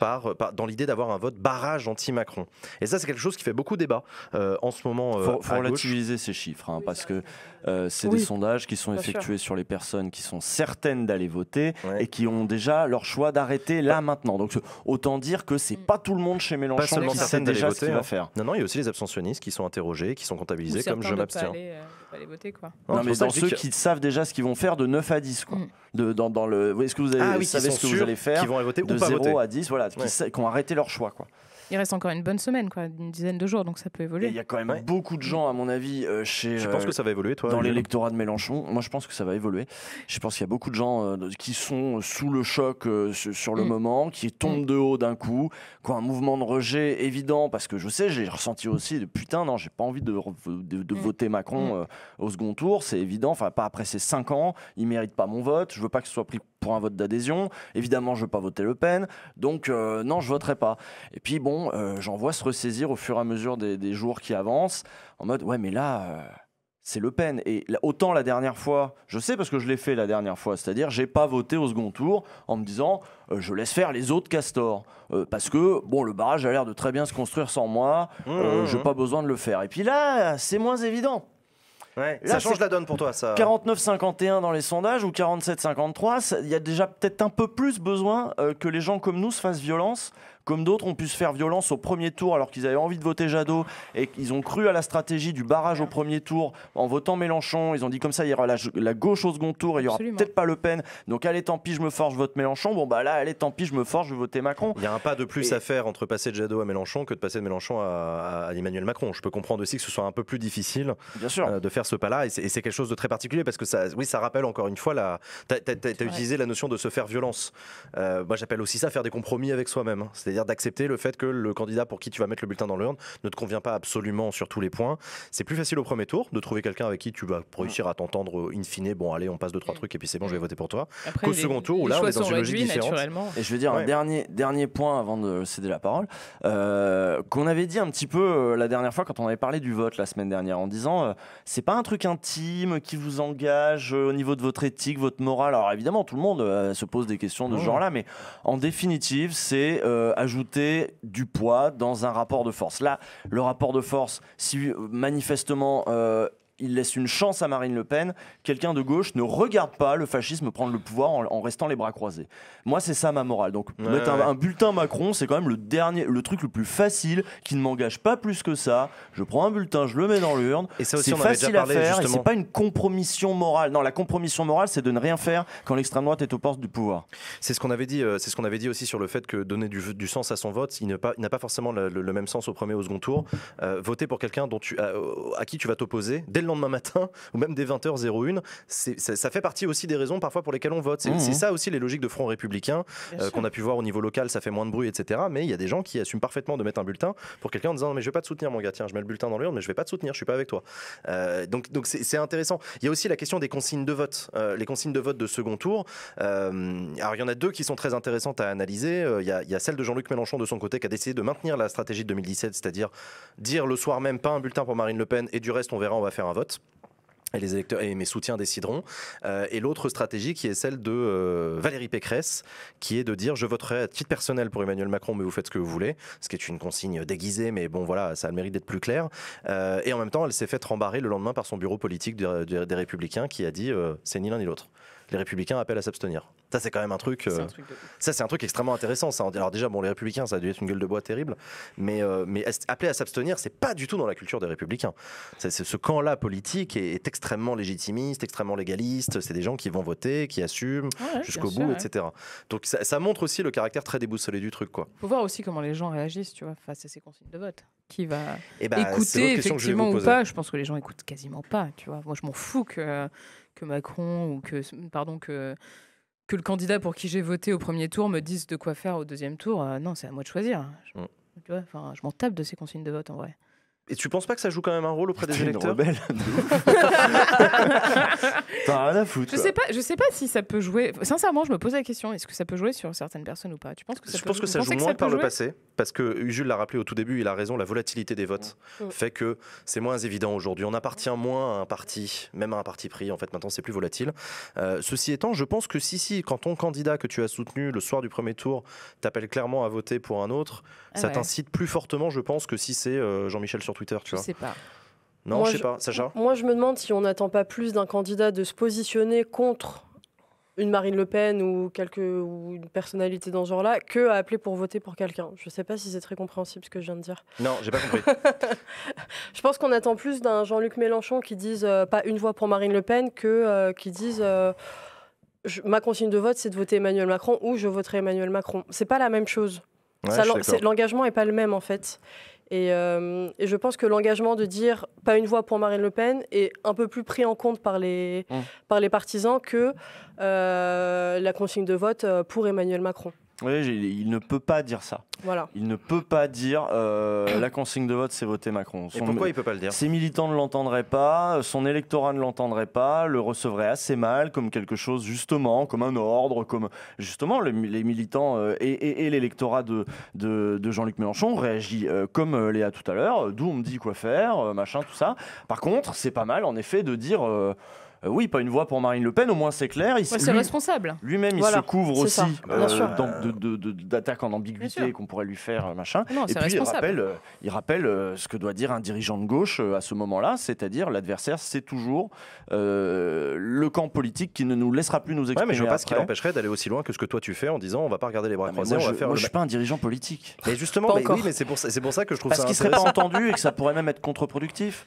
dans l'idée d'avoir un vote barrage anti-Macron. Et ça, c'est quelque chose qui fait beaucoup débat en ce moment. Il faut relativiser ces chiffres, parce que c'est des sondages qui sont effectués sur les personnes qui sont certaines d'aller voter et qui ont déjà leur choix d'arrêter là maintenant. Donc autant dire que c'est pas tout le monde chez Mélenchon qui sait déjà ce qu'il va faire. Non, il y a aussi les abstentionnistes qui sont interrogés, qui sont comptabilisés comme je m'abstiens. Pas aller voter, quoi. Non, mais dans ceux qui savent déjà ce qu'ils vont faire de 9 à 10, quoi. Est-ce que vous savez ce que vous allez faire, qui vont aller voter de ou pas 0 voter. À 10, voilà, qui ont arrêté leur choix, quoi. Il reste encore une bonne semaine, quoi, une dizaine de jours, donc ça peut évoluer. Il y a quand même beaucoup de gens, à mon avis, Je pense que ça va évoluer, toi. Dans l'électorat de Mélenchon. Moi, je pense que ça va évoluer. Je pense qu'il y a beaucoup de gens qui sont sous le choc sur le moment, qui tombent de haut d'un coup, qui ont un mouvement de rejet évident, parce que je sais, j'ai ressenti aussi de putain, non, j'ai pas envie de voter Macron au second tour, c'est évident. Enfin, pas après ces 5 ans, il mérite pas mon vote. Je veux pas que ce soit pris pour un vote d'adhésion. Évidemment, je veux pas voter Le Pen. Donc, non, je voterai pas. Et puis, bon, j'en vois se ressaisir au fur et à mesure des jours qui avancent, en mode, ouais, mais là, c'est Le Pen. Et autant la dernière fois, je sais parce que je l'ai fait la dernière fois, c'est-à-dire, j'ai pas voté au second tour en me disant, je laisse faire les autres castors. Parce que, bon, le barrage a l'air de très bien se construire sans moi, j'ai pas besoin de le faire. Et puis là, c'est moins évident. Ouais, là, ça change la donne pour toi, ça. 49-51 dans les sondages ou 47-53, il y a déjà peut-être un peu plus besoin que les gens comme nous se fassent violence, comme d'autres ont pu se faire violence au premier tour alors qu'ils avaient envie de voter Jadot et qu'ils ont cru à la stratégie du barrage au premier tour en votant Mélenchon. Ils ont dit comme ça, il y aura la gauche au second tour et il n'y aura peut-être pas Le Pen. Donc allez, tant pis, je me force, je vote Mélenchon. Bon, bah là, allez, tant pis, je me force, je vais voter Macron. Il y a un pas de plus à faire entre passer de Jadot à Mélenchon que de passer de Mélenchon à Emmanuel Macron. Je peux comprendre aussi que ce soit un peu plus difficile de faire ce pas-là. Et c'est quelque chose de très particulier parce que ça rappelle encore une fois, t'as utilisé la notion de se faire violence. Moi, j'appelle aussi ça faire des compromis avec soi-même. c'est-à-dire d'accepter le fait que le candidat pour qui tu vas mettre le bulletin dans l'urne ne te convient pas absolument sur tous les points. C'est plus facile au premier tour de trouver quelqu'un avec qui tu vas réussir à t'entendre in fine, bon allez on passe 2-3 trucs et puis c'est bon je vais voter pour toi. Qu'au second tour où là on est dans une logique différente. Et je veux dire un dernier point avant de céder la parole, qu'on avait dit un petit peu la dernière fois quand on avait parlé du vote la semaine dernière en disant c'est pas un truc intime qui vous engage au niveau de votre éthique, votre morale. Alors évidemment tout le monde se pose des questions de ce genre là, mais en définitive c'est ajouter du poids dans un rapport de force. Là le rapport de force, si manifestement il laisse une chance à Marine Le Pen, quelqu'un de gauche ne regarde pas le fascisme prendre le pouvoir en restant les bras croisés. Moi, c'est ça ma morale. Donc, mettre un bulletin Macron, c'est quand même le truc le plus facile, qui ne m'engage pas plus que ça. Je prends un bulletin, je le mets dans l'urne. Et ça aussi, c'est facile à faire. Et c'est pas une compromission morale. Non, la compromission morale, c'est de ne rien faire quand l'extrême droite est au poste du pouvoir. C'est ce qu'on avait dit. C'est ce qu'on avait dit aussi sur le fait que donner du sens à son vote, il n'a pas forcément le même sens au premier ou au second tour. Voter pour quelqu'un à qui tu vas t'opposer dès le lendemain matin ou même dès 20h01, ça fait partie aussi des raisons parfois pour lesquelles on vote. C'est ça aussi les logiques de front républicain qu'on a pu voir au niveau local, ça fait moins de bruit, etc. Mais il y a des gens qui assument parfaitement de mettre un bulletin pour quelqu'un en disant non, mais je vais pas te soutenir mon gars, tiens je mets le bulletin dans l'urne mais je vais pas te soutenir, je suis pas avec toi. Donc c'est intéressant. Il y a aussi la question des consignes de vote. Les consignes de vote de second tour, alors il y en a deux qui sont très intéressantes à analyser. Il y a celle de Jean-Luc Mélenchon de son côté qui a décidé de maintenir la stratégie de 2017, c'est-à-dire dire le soir même pas un bulletin pour Marine Le Pen et du reste on verra, on va faire un vote. Et les électeurs et mes soutiens décideront. Et l'autre stratégie qui est celle de Valérie Pécresse, qui est de dire je voterai à titre personnel pour Emmanuel Macron, mais vous faites ce que vous voulez, ce qui est une consigne déguisée, mais bon voilà, ça a le mérite d'être plus clair. Et en même temps, elle s'est fait rembarrer le lendemain par son bureau politique des Républicains qui a dit c'est ni l'un ni l'autre. Les Républicains appellent à s'abstenir. Ça, c'est quand même un truc. Ça, c'est un truc extrêmement intéressant. Ça. Alors déjà, bon, les Républicains, ça a dû être une gueule de bois terrible, mais appeler à s'abstenir, c'est pas du tout dans la culture des Républicains. Ce camp-là politique est extrêmement légitimiste, extrêmement légaliste. C'est des gens qui vont voter, qui assument jusqu'au bout, etc. Donc ça montre aussi le caractère très déboussolé du truc, quoi. Faut voir aussi comment les gens réagissent, tu vois, face à ces consignes de vote. Qui va écouter effectivement ou pas. Je pense que les gens écoutent quasiment pas, tu vois. Moi, je m'en fous que Macron ou que le candidat pour qui j'ai voté au premier tour me dise de quoi faire au deuxième tour. Non, c'est à moi de choisir. Tu vois, je m'en tape de ces consignes de vote en vrai. Et tu penses pas que ça joue quand même un rôle auprès des électeurs? T'as rien à foutre. Je sais pas si ça peut jouer. Sincèrement, je me pose la question, est-ce que ça peut jouer sur certaines personnes ou pas? Tu penses que ça Je pense que ça joue moins par le passé, parce que Jules l'a rappelé au tout début, il a raison, la volatilité des votes fait que c'est moins évident aujourd'hui. On appartient moins à un parti, même à un parti pris, en fait, maintenant c'est plus volatile. Ceci étant, je pense que si, quand ton candidat que tu as soutenu le soir du premier tour t'appelle clairement à voter pour un autre, ça t'incite plus fortement, je pense, que si c'est Jean-Michel sur Twitter, tu vois. Je sais pas. Non, moi, je sais pas. Sacha? Moi, je me demande si on n'attend pas plus d'un candidat de se positionner contre une Marine Le Pen ou une personnalité dans ce genre-là que à appeler pour voter pour quelqu'un. Je sais pas si c'est très compréhensible ce que je viens de dire. Non, j'ai pas compris. Je pense qu'on attend plus d'un Jean-Luc Mélenchon qui dise pas une voix pour Marine Le Pen que qui dise ma consigne de vote c'est de voter Emmanuel Macron ou je voterai Emmanuel Macron. C'est pas la même chose. L'engagement est pas le même en fait. Et je pense que l'engagement de dire pas une voix pour Marine Le Pen est un peu plus pris en compte par les partisans que la consigne de vote pour Emmanuel Macron. Oui, il ne peut pas dire ça. Voilà. Il ne peut pas dire la consigne de vote, c'est voter Macron. Et pourquoi il ne peut pas le dire? Ses militants ne l'entendraient pas, son électorat ne l'entendrait pas, le recevrait assez mal comme quelque chose, justement, comme un ordre, comme justement les militants et l'électorat de Jean-Luc Mélenchon réagit comme Léa tout à l'heure, d'où on me dit quoi faire, machin, tout ça. Par contre, c'est pas mal, en effet, de dire... oui, pas une voix pour Marine Le Pen, au moins c'est clair. C'est responsable. Lui-même, il se couvre aussi d'attaques en ambiguïté qu'on pourrait lui faire, machin. Non, et puis il rappelle ce que doit dire un dirigeant de gauche à ce moment-là, c'est-à-dire l'adversaire, c'est toujours le camp politique qui ne nous laissera plus nous exprimer. Ouais, mais je vois pas ce qui l'empêcherait d'aller aussi loin que ce que toi tu fais en disant on va pas regarder les bras croisés, je suis pas un dirigeant politique. Mais justement, oui, mais c'est pour ça que je trouve ça intéressant. Parce qu'il serait pas entendu et que ça pourrait même être contre-productif.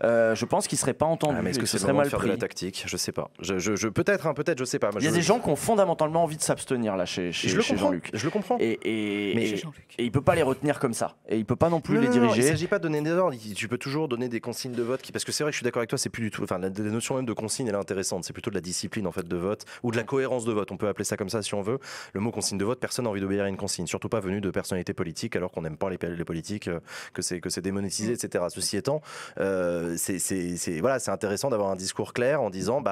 je pense qu'il serait pas entendu. Mais est-ce que ce c'est serait mal faire pris de la tactique? Je sais pas. Peut-être, je sais pas. Il y a des gens qui ont fondamentalement envie de s'abstenir là chez Jean-Luc. Je le comprends. Et il peut pas les retenir comme ça. Et il peut pas non plus les diriger. Il s'agit pas de donner des ordres. Tu peux toujours donner des consignes de vote. Parce que c'est vrai que je suis d'accord avec toi, c'est plus du tout. Enfin, la notion même de consigne, elle est intéressante. C'est plutôt de la discipline en fait de vote ou de la cohérence de vote. On peut appeler ça comme ça si on veut. Le mot consigne de vote, personne n'a envie d'obéir à une consigne. Surtout pas venu de personnalités politiques, alors qu'on n'aime pas les politiques, que c'est démonétisé, etc. Ceci étant, c'est intéressant d'avoir un discours clair en disant,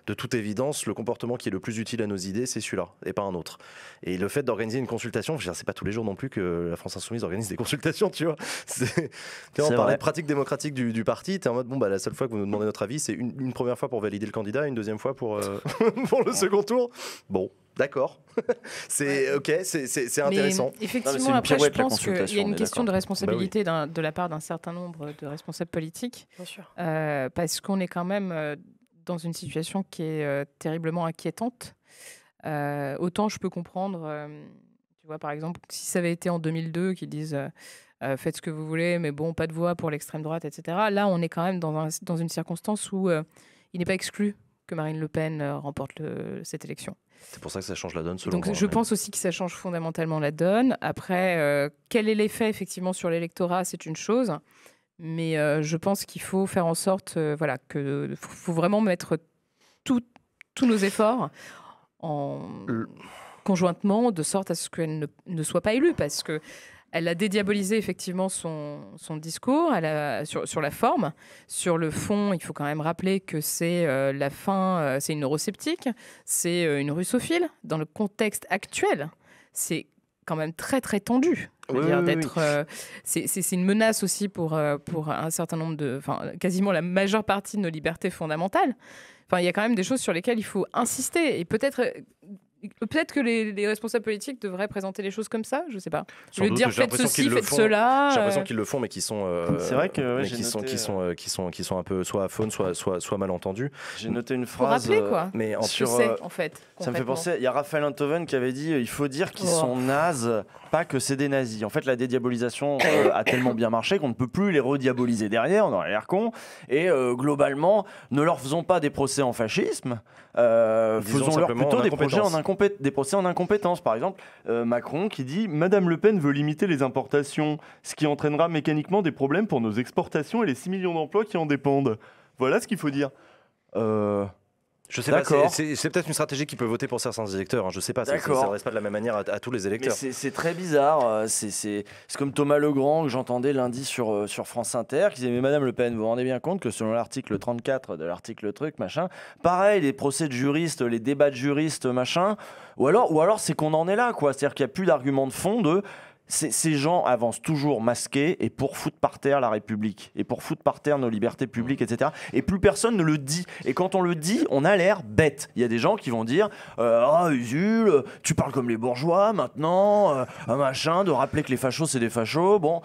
de toute évidence, le comportement qui est le plus utile à nos idées, c'est celui-là et pas un autre. Et le fait d'organiser une consultation, c'est pas tous les jours non plus que la France Insoumise organise des consultations, tu vois. On parlait de pratique démocratique du parti, t'es en mode la seule fois que vous nous demandez notre avis, c'est une première fois pour valider le candidat, une deuxième fois pour le second tour. Bon. D'accord, c'est intéressant. Mais effectivement, après, je pense qu'il y a une question de responsabilité de la part d'un certain nombre de responsables politiques. Bien sûr. Parce qu'on est quand même dans une situation qui est terriblement inquiétante. Autant je peux comprendre, tu vois, par exemple, si ça avait été en 2002, qu'ils disent faites ce que vous voulez, mais bon, pas de voix pour l'extrême droite, etc. Là, on est quand même dans une circonstance où il n'est pas exclu que Marine Le Pen remporte cette élection. C'est pour ça que ça change la donne, selon moi. Donc je pense aussi que ça change fondamentalement la donne. Après, quel est l'effet effectivement sur l'électorat, c'est une chose. Mais je pense qu'il faut faire en sorte, faut vraiment mettre tous nos efforts conjointement, de sorte à ce qu'elle ne soit pas élue, parce que elle a dédiabolisé effectivement son discours sur la forme. Sur le fond, il faut quand même rappeler que c'est c'est une eurosceptique, c'est une russophile. Dans le contexte actuel, c'est quand même très très tendu. C'est une menace aussi pour un certain nombre quasiment la majeure partie de nos libertés fondamentales. Enfin, il y a quand même des choses sur lesquelles il faut insister, et peut-être que les responsables politiques devraient présenter les choses comme ça, je sais pas. Je veux dire, faites ceci, faites cela. J'ai l'impression qu'ils le font, mais qui sont. C'est vrai que qui sont un peu soit aphones, soit mal entendus. J'ai noté une phrase. Pour rappeler quoi. Mais en fait. Ça me fait penser. Il y a Raphaël Enthoven qui avait dit il faut dire qu'ils sont nazes, pas que c'est des nazis. En fait, la dédiabolisation a tellement bien marché qu'on ne peut plus les rediaboliser derrière. On aurait l'air con. Et globalement, ne leur faisons pas des procès en fascisme. Faisons-leur plutôt des procès en incompétence. Par exemple, Macron qui dit « Madame Le Pen veut limiter les importations, ce qui entraînera mécaniquement des problèmes pour nos exportations et les 6 millions d'emplois qui en dépendent. » Voilà ce qu'il faut dire. Je sais pas, c'est peut-être une stratégie qui peut voter pour certains électeurs. Je sais pas, ça ne s'adresse pas de la même manière à tous les électeurs. C'est très bizarre. C'est comme Thomas Legrand que j'entendais lundi sur France Inter qui disait mais Madame Le Pen, vous vous rendez bien compte que selon l'article 34 de l'article truc machin, pareil les procès de juristes, les débats de juristes machin, ou alors c'est qu'on en est là quoi. C'est-à-dire qu'il n'y a plus d'argument de fond de ces gens avancent toujours masqués et pour foutre par terre la République et pour foutre par terre nos libertés publiques, etc. Et plus personne ne le dit. Et quand on le dit, on a l'air bête. Il y a des gens qui vont dire Usul, tu parles comme les bourgeois maintenant, machin, de rappeler que les fachos c'est des fachos. Bon,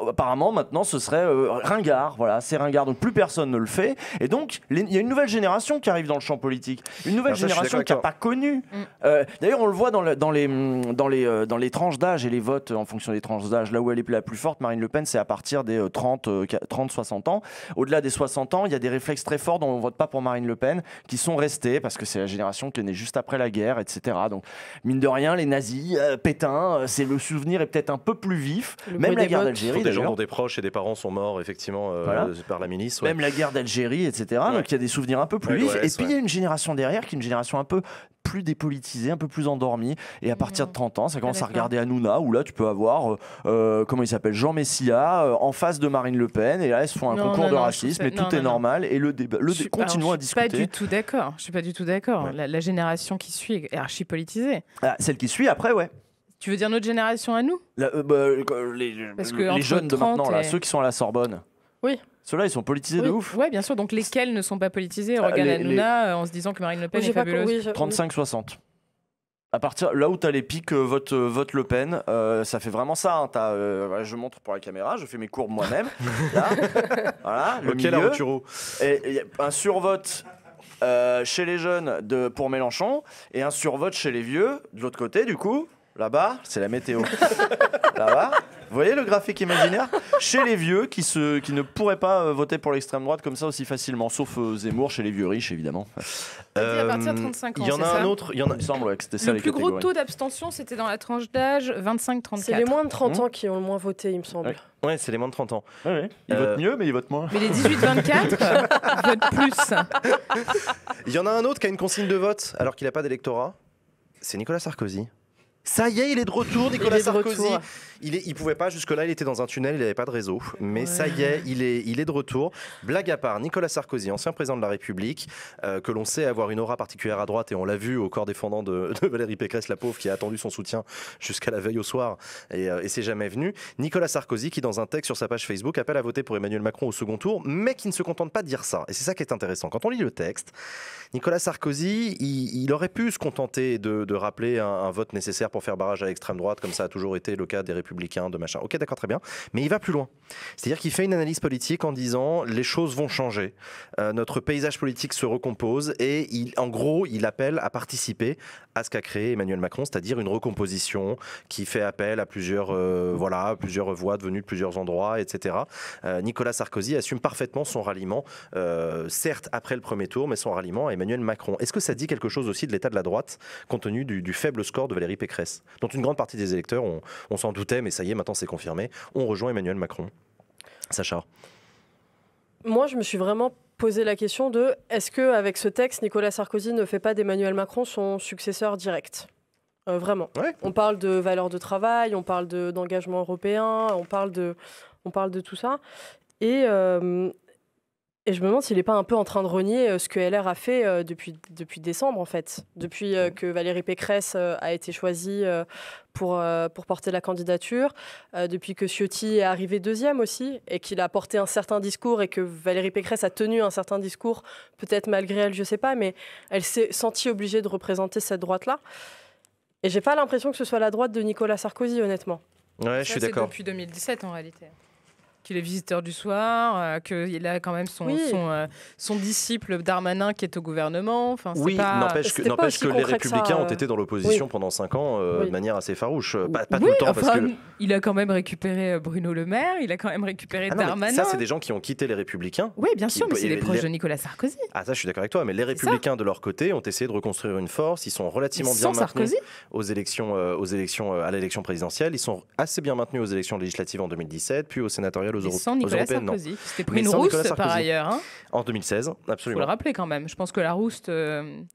apparemment maintenant ce serait ringard. Voilà, c'est ringard. Donc plus personne ne le fait. Et donc il y a une nouvelle génération qui arrive dans le champ politique. Une nouvelle génération qui n'a pas connu. D'ailleurs, on le voit dans les tranches d'âge et les votes en fonction des tranches d'âge. Là où elle est la plus forte, Marine Le Pen, c'est à partir des 30-60 ans. Au-delà des 60 ans, il y a des réflexes très forts dont on ne vote pas pour Marine Le Pen qui sont restés parce que c'est la génération qui est née juste après la guerre, etc. Donc, mine de rien, les nazis, Pétain, c'est le souvenir est peut-être un peu plus vif. Même la guerre d'Algérie, des gens dont des proches et des parents sont morts, effectivement, par la milice. Ouais. Même la guerre d'Algérie, etc. Ouais. Donc, il y a des souvenirs un peu plus vifs. Et puis, il y a une génération derrière qui est une génération un peu plus dépolitisée, un peu plus endormie. Et à partir de 30 ans, ça commence à regarder Hanouna, où là, tu peux avoir, comment il s'appelle, Jean Messia, en face de Marine Le Pen. Et là, elles se font un concours de racisme et tout est normal. Et le débat, continuons à discuter. Je suis pas du tout d'accord. Ouais. La génération qui suit est archi politisée. Celle qui suit après, ouais. Tu veux dire notre génération à nous? Les jeunes de maintenant, là, ceux qui sont à la Sorbonne. Oui. Ceux-là, ils sont politisés de ouf. Oui, bien sûr. Donc, lesquels ne sont pas politisés? Regarde Hanouna en se disant que Marine Le Pen est fabuleuse. 35-60. À partir là où tu as les pics vote Le Pen, ça fait vraiment ça. Hein. Je montre pour la caméra, je fais mes courbes moi-même. Là, voilà, le milieu. Et un survote chez les jeunes pour Mélenchon et un survote chez les vieux, de l'autre côté, du coup. là-bas, c'est la météo. Là-bas, vous voyez le graphique imaginaire? Chez les vieux qui ne pourraient pas voter pour l'extrême droite comme ça aussi facilement, sauf Zemmour, chez les vieux riches évidemment. À partir de 35 ans, il y en a un autre. Il me semble que c'était ça. Le plus gros taux d'abstention, c'était dans la tranche d'âge 25-34. C'est les moins de 30 ans qui ont le moins voté, il me semble. Ouais, c'est les moins de 30 ans. Ouais. Ils votent mieux, mais ils votent moins. Mais les 18-24 votent plus. Il y en a un autre qui a une consigne de vote alors qu'il n'a pas d'électorat. C'est Nicolas Sarkozy. Ça y est, il est de retour, Nicolas Sarkozy. Il pouvait pas, jusque-là, il était dans un tunnel, il n'avait pas de réseau. Mais ça y est, il est de retour. Blague à part, Nicolas Sarkozy, ancien président de la République, que l'on sait avoir une aura particulière à droite, et on l'a vu au corps défendant de Valérie Pécresse, la pauvre, qui a attendu son soutien jusqu'à la veille au soir, et c'est jamais venu. Nicolas Sarkozy, qui dans un texte sur sa page Facebook, appelle à voter pour Emmanuel Macron au second tour, mais qui ne se contente pas de dire ça. Et c'est ça qui est intéressant. Quand on lit le texte, Nicolas Sarkozy, il aurait pu se contenter de rappeler un vote nécessaire pour faire barrage à l'extrême droite, comme ça a toujours été le cas des Républicains, de machin. Ok, d'accord, très bien. Mais il va plus loin. C'est-à-dire qu'il fait une analyse politique en disant les choses vont changer, notre paysage politique se recompose, et en gros, il appelle à participer à ce qu'a créé Emmanuel Macron, c'est-à-dire une recomposition qui fait appel à plusieurs voix devenues de plusieurs endroits, etc. Nicolas Sarkozy assume parfaitement son ralliement, certes après le premier tour, mais son ralliement à Emmanuel Macron. Est-ce que ça dit quelque chose aussi de l'état de la droite, compte tenu du faible score de Valérie Pécresse, dont une grande partie des électeurs, on s'en doutait, mais ça y est, maintenant c'est confirmé, on rejoint Emmanuel Macron? Sacha? Moi, je me suis vraiment posé la question de est-ce qu'avec ce texte, Nicolas Sarkozy ne fait pas d'Emmanuel Macron son successeur direct? Vraiment. Ouais. On parle de valeurs de travail, on parle d'engagement européen, on parle de tout ça. Et je me demande s'il n'est pas un peu en train de renier ce que LR a fait depuis décembre, en fait. Depuis que Valérie Pécresse a été choisie pour porter la candidature, depuis que Ciotti est arrivé deuxième aussi, et qu'il a porté un certain discours, et que Valérie Pécresse a tenu un certain discours, peut-être malgré elle, je ne sais pas, mais elle s'est sentie obligée de représenter cette droite-là. Et je n'ai pas l'impression que ce soit la droite de Nicolas Sarkozy, honnêtement. Ouais, je suis d'accord. C'est depuis 2017, en réalité. Qu'il est visiteur du soir, qu'il a quand même son disciple Darmanin qui est au gouvernement. Enfin, oui, n'empêche que les Républicains ont été dans l'opposition pendant 5 ans de manière assez farouche. Pas tout le temps. Parce que il a quand même récupéré Bruno Le Maire, il a quand même récupéré Darmanin. Ça, c'est des gens qui ont quitté les Républicains. Oui, bien sûr, mais c'est des proches de Nicolas Sarkozy. Ah, ça, je suis d'accord avec toi. Mais les Républicains, de leur côté, ont essayé de reconstruire une force. Ils sont relativement bien maintenus aux élections, à l'élection présidentielle. Ils sont assez bien maintenus aux élections législatives en 2017, puis aux sénatoriales. Sans Nicolas Sarkozy. C'était pris une rouste par ailleurs. Hein. En 2016, absolument. Il faut le rappeler quand même. Je pense que la rouste de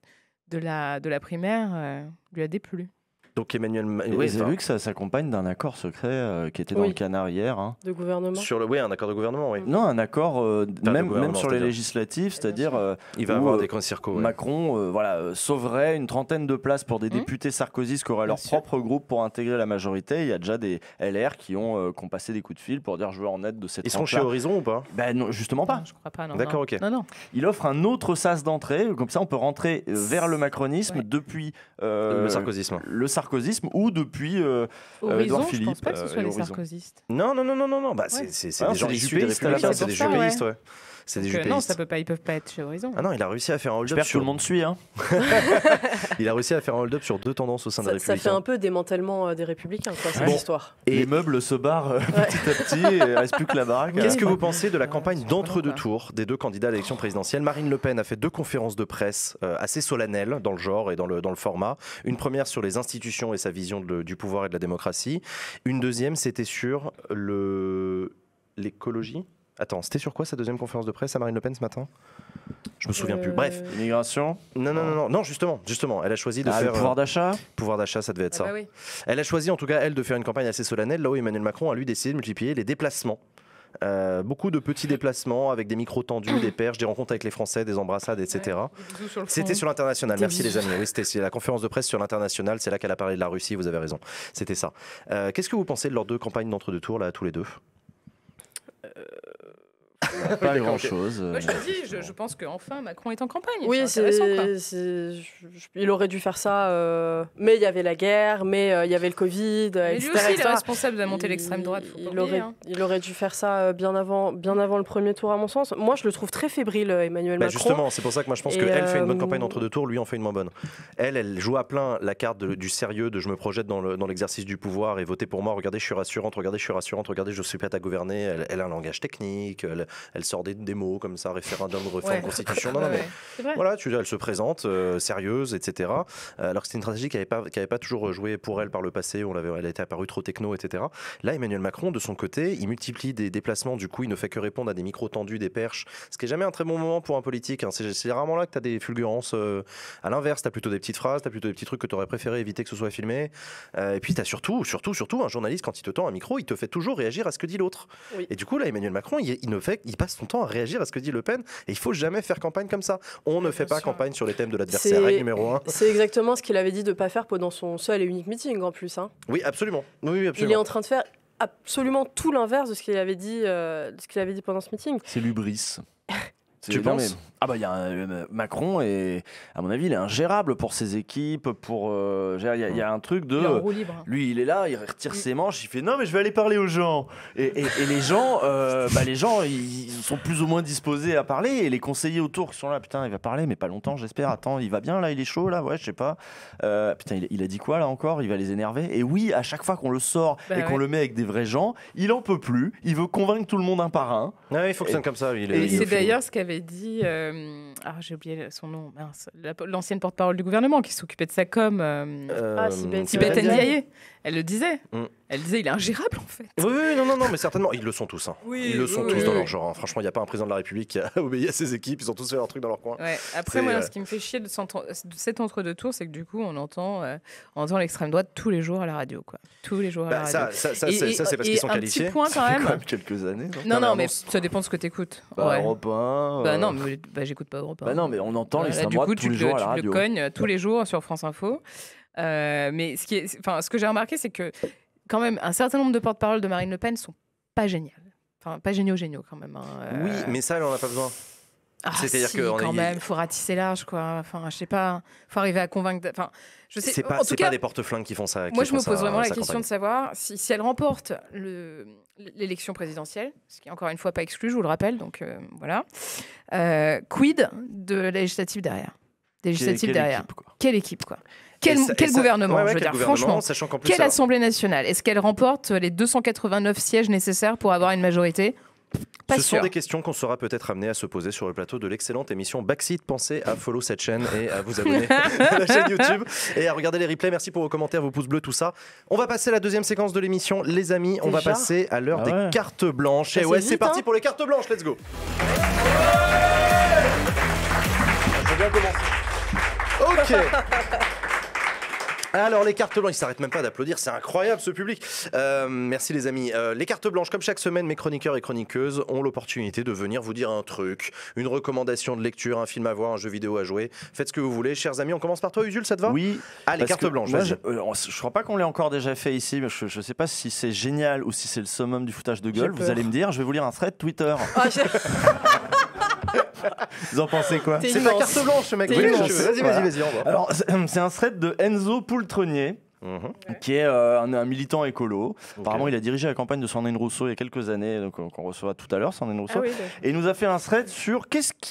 la primaire lui a déplu. Donc Emmanuel, vous avez vu que ça s'accompagne d'un accord secret qui était dans le canard hier. Hein. De gouvernement. Un accord de gouvernement, oui. Non, un accord même sur les législatives, c'est-à-dire il va avoir des grands circos. Macron, sauverait une trentaine de places pour des députés sarkozystes qui auraient leur propre groupe pour intégrer la majorité. Il y a déjà des LR qui ont passé des coups de fil pour dire je veux en être de cette. Ils sont chez Horizon ou pas? Non, justement pas. Non, je crois pas. Non. D'accord, ok. Non. Il offre un autre sas d'entrée, comme ça on peut rentrer vers le macronisme depuis le sarkozysme. Ou depuis Horizon, Édouard Philippe. Je pense pas que ce soit les sarkozystes. Non. Bah, c'est des gens issus des Républicains, c'est des jupéistes, ouais. C'est des jupéistes. Non, ils peuvent pas être chez Horizon. Ah non, il a réussi à faire un hold-up. J'espère que tout le monde suit. Hein. Il a réussi à faire un hold-up sur 2 tendances au sein des Républicains. Ça fait un peu démantèlement des Républicains, quoi, cette histoire. Et les meubles se barrent petit à petit, et il ne reste plus que la baraque. Qu'est-ce que vous pensez de la campagne d'entre-deux tours des 2 candidats à l'élection présidentielle? Marine Le Pen a fait 2 conférences de presse assez solennelles dans le genre et dans le format. Une première sur les institutions et sa vision du pouvoir et de la démocratie. Une deuxième, c'était sur l'écologie. Attends, c'était sur quoi sa deuxième conférence de presse à Marine Le Pen ce matin? Je me souviens plus. Bref. Immigration? Non, justement. Elle a choisi de faire. Le pouvoir d'achat? Pouvoir d'achat, ça devait être ça. Bah oui. Elle a choisi, en tout cas, elle, de faire une campagne assez solennelle, là où Emmanuel Macron a, lui, décidé de multiplier les déplacements. Beaucoup de petits déplacements avec des micros tendus, des perches, des rencontres avec les Français, des embrassades, etc. C'était sur l'international. Merci les amis. Oui, c'était la conférence de presse sur l'international. C'est là qu'elle a parlé de la Russie. Vous avez raison. C'était ça. Qu'est-ce que vous pensez de leurs 2 campagnes d'entre-deux tours, là, tous les 2? Pas grand-chose. Moi, je te dis, je pense qu'enfin, Macron est en campagne. Oui, il aurait dû faire ça, mais il y avait la guerre, mais il y avait le Covid, mais etc. lui aussi, il est responsable de la montée de l'extrême droite. Il aurait dû faire ça bien avant le premier tour, à mon sens. Moi, je le trouve très fébrile, Emmanuel Macron. Justement, c'est pour ça que moi, je pense qu'elle fait une bonne campagne entre 2 tours, lui en fait une moins bonne. Elle joue à plein la carte du sérieux, de je me projette dans l'exercice du pouvoir et votez pour moi, regardez, je suis rassurante, regardez, je suis prête à gouverner. Elle a un langage technique, elle sort des mots comme ça, référendum, réforme, constitution. Voilà, elle se présente sérieuse, etc. Alors que c'était une stratégie qui n'avait pas toujours joué pour elle par le passé, elle a été apparue trop techno, etc. Là, Emmanuel Macron, de son côté, il multiplie des déplacements, du coup, il ne fait que répondre à des micros tendus, des perches, ce qui n'est jamais un très bon moment pour un politique. C'est rarement là que tu as des fulgurances. À l'inverse, tu as plutôt des petites phrases, tu as plutôt des petits trucs que tu aurais préféré éviter que ce soit filmé. Et puis, tu as surtout, un journaliste, quand il te tend un micro, il te fait toujours réagir à ce que dit l'autre. Oui. Et du coup, là, Emmanuel Macron, il passe son temps à réagir à ce que dit Le Pen. Et il faut jamais faire campagne comme ça. On ne fait pas campagne sur les thèmes de l'adversaire. Règle numéro 1. C'est exactement ce qu'il avait dit de ne pas faire pendant son seul et unique meeting, en plus. Hein. Oui, absolument. Oui, absolument. Il est en train de faire absolument tout l'inverse de ce qu'il avait dit, pendant ce meeting. C'est l'hubris. Tu penses ? Macron est, à mon avis, il est ingérable pour ses équipes. Il y a un truc de. Lui, il est là, il retire ses manches, il fait non, mais je vais aller parler aux gens. Et les gens, ils sont plus ou moins disposés à parler. Et les conseillers autour qui sont là, putain, il va parler, mais pas longtemps, j'espère. Attends, il va bien là, il est chaud là, ouais, je sais pas. Putain, il a dit quoi là encore ? Il va les énerver. Et oui, à chaque fois qu'on le sort et qu'on le met avec des vrais gens, il en peut plus. Il veut convaincre tout le monde un par un. Ouais, il fonctionne comme ça. C'est d'ailleurs ce qu'avait dit. J'ai oublié son nom, mince, l'ancienne porte-parole du gouvernement qui s'occupait de sa com, Sibeth Ndiaye. Elle le disait. Elle disait, il est ingérable en fait. Oui, non, mais certainement. Ils le sont tous. Ils le sont tous dans leur genre. Franchement, il n'y a pas un président de la République qui a obéi à ses équipes. Ils ont tous fait leur truc dans leur coin. Ouais. Après, moi, ce qui me fait chier de cet entre-deux-tours, c'est que du coup, on entend l'extrême droite tous les jours à la radio. Quoi. Tous les jours à la radio. Ça, c'est parce qu'ils sont qualifiés. Un petit point quand même. Quelques années. Non, mais ça dépend de ce que tu écoutes. Europe 1. Non, mais j'écoute pas Europe 1. Non, mais on entend l'extrême droite tous les jours à la radio. Tu le cognes tous les jours sur France Info. Mais ce que j'ai remarqué, c'est que quand même, un certain nombre de porte-parole de Marine Le Pen sont pas géniales. Enfin, pas géniaux quand même. Oui, mais ça, elle en a pas besoin. C'est-à-dire que quand même, faut ratisser large, quoi. Enfin, je sais pas, faut arriver à convaincre. Enfin, je sais. C'est pas des porte-flingues qui font ça. Moi, je me pose vraiment la question de savoir si elle remporte l'élection présidentielle, ce qui est encore une fois pas exclu, je vous le rappelle. Donc voilà. Quid de la législative derrière? Quelle équipe, quoi. Quel gouvernement, je veux dire, franchement. Quelle Assemblée nationale? Est-ce qu'elle remporte les 289 sièges nécessaires pour avoir une majorité? Ce sont des questions qu'on sera peut-être amené à se poser sur le plateau de l'excellente émission Backseat. Pensez à follow cette chaîne et à vous abonner à la chaîne YouTube et à regarder les replays. Merci pour vos commentaires, vos pouces bleus, tout ça. On va passer à la deuxième séquence de l'émission, les amis. On va passer à l'heure des cartes blanches. Et c'est parti pour les cartes blanches. Let's go. Je vais bien commencer. Ok. Alors les cartes blanches, ils s'arrêtent même pas d'applaudir, c'est incroyable ce public. Merci les amis. Les cartes blanches, comme chaque semaine, mes chroniqueurs et chroniqueuses ont l'opportunité de venir vous dire un truc, une recommandation de lecture, un film à voir, un jeu vidéo à jouer. Faites ce que vous voulez, chers amis. On commence par toi, Usul, ça te va? Oui. Les cartes blanches. Moi, je crois pas qu'on l'ait encore déjà fait ici, mais je sais pas si c'est génial ou si c'est le summum du foutage de gueule. Vous allez me dire. Je vais vous lire un thread Twitter. Vous en pensez quoi? C'est ma carte blanche, ce mec. Vas-y. Alors, c'est un thread de Enzo Poultrenier. Qui est un militant écolo. Apparemment, il a dirigé la campagne de Sandrine Rousseau il y a quelques années, donc qu'on recevra tout à l'heure, Sandrine Rousseau. Et il nous a fait un thread sur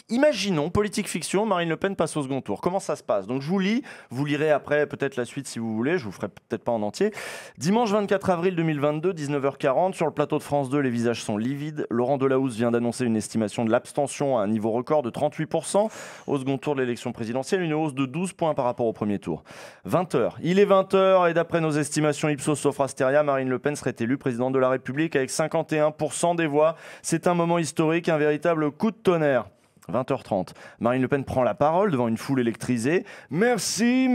imaginons, politique fiction, Marine Le Pen passe au second tour. Comment ça se passe? Donc je vous lis, vous lirez après peut-être la suite si vous voulez, je vous ferai peut-être pas en entier. Dimanche 24 avril 2022, 19h40, sur le plateau de France 2, les visages sont livides. Laurent Delahousse vient d'annoncer une estimation de l'abstention à un niveau record de 38% au second tour de l'élection présidentielle, une hausse de 12 points par rapport au premier tour. 20h, il est 20h. Et d'après nos estimations Ipsos Sopra-Steria, Marine Le Pen serait élue présidente de la République avec 51% des voix. C'est un moment historique, un véritable coup de tonnerre. 20h30. Marine Le Pen prend la parole devant une foule électrisée. Merci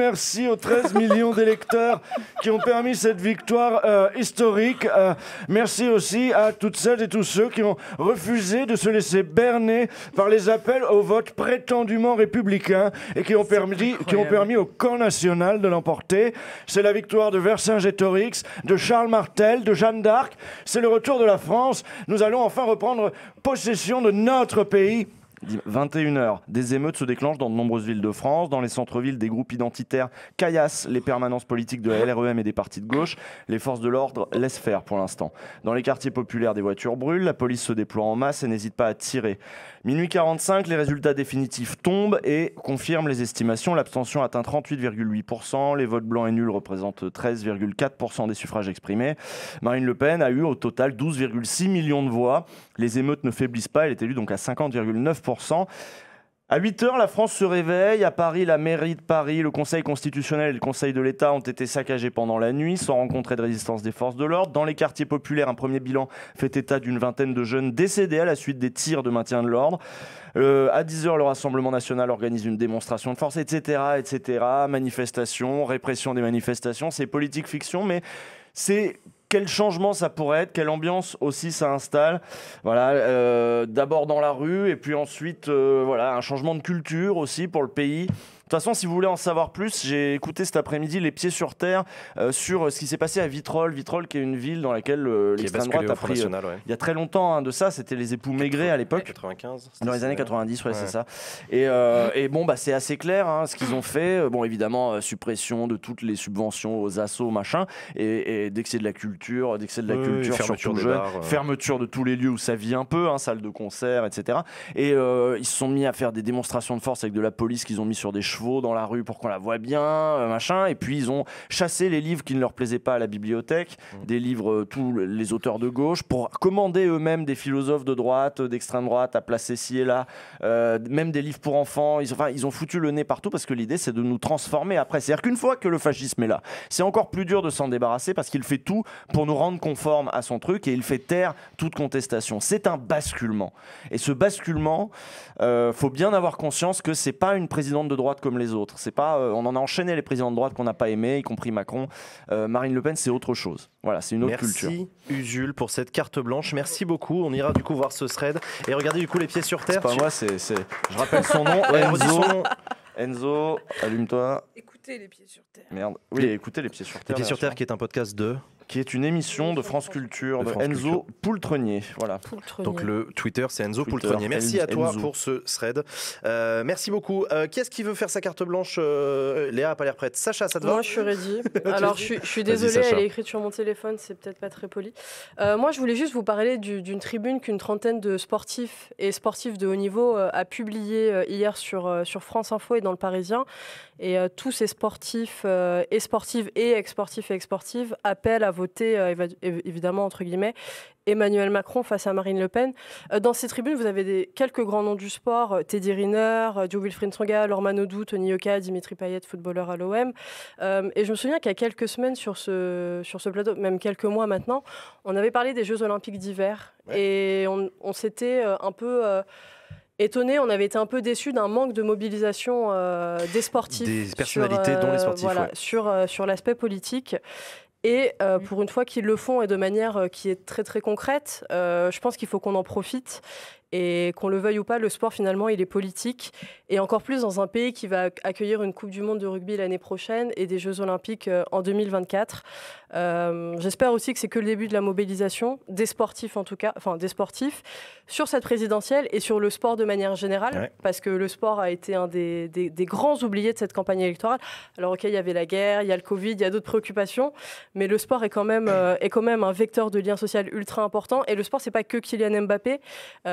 aux 13 millions d'électeurs qui ont permis cette victoire historique. Merci aussi à toutes celles et tous ceux qui ont refusé de se laisser berner par les appels au vote prétendument républicain et qui ont permis au camp national de l'emporter. C'est la victoire de Vercingétorix, de Charles Martel, de Jeanne d'Arc. C'est le retour de la France. Nous allons enfin reprendre possession de notre pays. 21h, des émeutes se déclenchent dans de nombreuses villes de France. Dans les centres-villes, des groupes identitaires caillassent les permanences politiques de la LREM et des partis de gauche. Les forces de l'ordre laissent faire pour l'instant. Dans les quartiers populaires, des voitures brûlent. La police se déploie en masse et n'hésite pas à tirer. Minuit 45, les résultats définitifs tombent et confirment les estimations. L'abstention atteint 38,8%. Les votes blancs et nuls représentent 13,4% des suffrages exprimés. Marine Le Pen a eu au total 12,6 millions de voix. Les émeutes ne faiblissent pas. Elle est élue donc à 50,9%. À 8h, la France se réveille. À Paris, la mairie de Paris, le Conseil constitutionnel et le Conseil de l'État ont été saccagés pendant la nuit, sans rencontrer de résistance des forces de l'ordre. Dans les quartiers populaires, un premier bilan fait état d'une vingtaine de jeunes décédés à la suite des tirs de maintien de l'ordre. À 10h, le Rassemblement national organise une démonstration de force, etc. Manifestations, répression des manifestations. C'est politique fiction, mais c'est... Quel changement ça pourrait être, quelle ambiance aussi ça installe. Voilà, d'abord dans la rue et puis ensuite un changement de culture aussi pour le pays. De toute façon, si vous voulez en savoir plus, j'ai écouté cet après-midi Les Pieds sur Terre sur ce qui s'est passé à Vitrolles. Vitrolles, qui est une ville dans laquelle l'extrême droite a pris il y a très longtemps de ça. C'était les époux Maigret à l'époque. 95. Dans les années 90, ouais. C'est ça. Et bon, c'est assez clair ce qu'ils ont fait. Bon, évidemment, suppression de toutes les subventions aux assos, machin. Et dès que c'est de la culture, surtout jeune, fermeture de tous les lieux où ça vit un peu, salle de concert, etc. Et ils se sont mis à faire des démonstrations de force avec de la police qu'ils ont mis sur des chevaux dans la rue pour qu'on la voit bien, machin. Et puis ils ont chassé les livres qui ne leur plaisaient pas à la bibliothèque, des livres, tous les auteurs de gauche, pour commander eux-mêmes des philosophes de droite, d'extrême droite, à placer ci et là, même des livres pour enfants. Ils ont foutu le nez partout parce que l'idée, c'est de nous transformer après. C'est-à-dire qu'une fois que le fascisme est là, c'est encore plus dur de s'en débarrasser parce qu'il fait tout pour nous rendre conformes à son truc et il fait taire toute contestation. C'est un basculement. Et ce basculement, faut bien avoir conscience que c'est pas une présidente de droite comme les autres. C'est pas, on en a enchaîné les présidents de droite qu'on n'a pas aimés, y compris Macron. Marine Le Pen, c'est autre chose. Voilà, c'est une autre culture. Merci Usul pour cette carte blanche. Merci beaucoup. On ira du coup voir ce thread et regardez du coup Les Pieds sur Terre. C'est pas moi, je rappelle son nom. Enzo, allume-toi. Écoutez Les Pieds sur Terre. Merde. Oui, écoutez Les Pieds sur Terre. Les Pieds sur Terre, qui est un podcast qui est une émission de France Culture, de Enzo Poultrenier. Voilà. Donc le Twitter, c'est Enzo Poultrenier. Merci à toi pour ce thread. Merci beaucoup. Qui est-ce qui veut faire sa carte blanche? Léa n'a pas l'air prête. Sacha, ça te va? Moi, je suis ready. Alors, je suis désolée, elle est écrite sur mon téléphone, c'est peut-être pas très poli. Moi, je voulais juste vous parler d'une tribune qu'une trentaine de sportifs et sportifs de haut niveau a publié hier sur France Info et dans Le Parisien. Et tous ces sportifs et sportives et ex-sportifs et ex-sportives appellent à voter, évidemment, entre guillemets, Emmanuel Macron face à Marine Le Pen. Dans ces tribunes, vous avez quelques grands noms du sport, Teddy Riner, Joe-Wilfried Tsonga, Laure Manodou, Tony Yoka, Dimitri Payet, footballeur à l'OM. Et je me souviens qu'il y a quelques semaines sur ce plateau, même quelques mois maintenant, on avait parlé des Jeux Olympiques d'hiver. Ouais. Et on s'était un peu... étonné, on avait été un peu déçus d'un manque de mobilisation des sportifs. Des personnalités dont les sportifs. Voilà, sur l'aspect politique. Et pour une fois qu'ils le font et de manière qui est très très concrète, je pense qu'il faut qu'on en profite. Et qu'on le veuille ou pas, le sport, finalement, il est politique. Et encore plus dans un pays qui va accueillir une Coupe du Monde de rugby l'année prochaine et des Jeux Olympiques en 2024. J'espère aussi que c'est que le début de la mobilisation, des sportifs en tout cas, enfin des sportifs, sur cette présidentielle et sur le sport de manière générale. Ouais. Parce que le sport a été un des grands oubliés de cette campagne électorale. Alors, ok, il y avait la guerre, il y a le Covid, il y a d'autres préoccupations. Mais le sport est quand même un vecteur de lien social ultra important. Et le sport, c'est pas que Kylian Mbappé.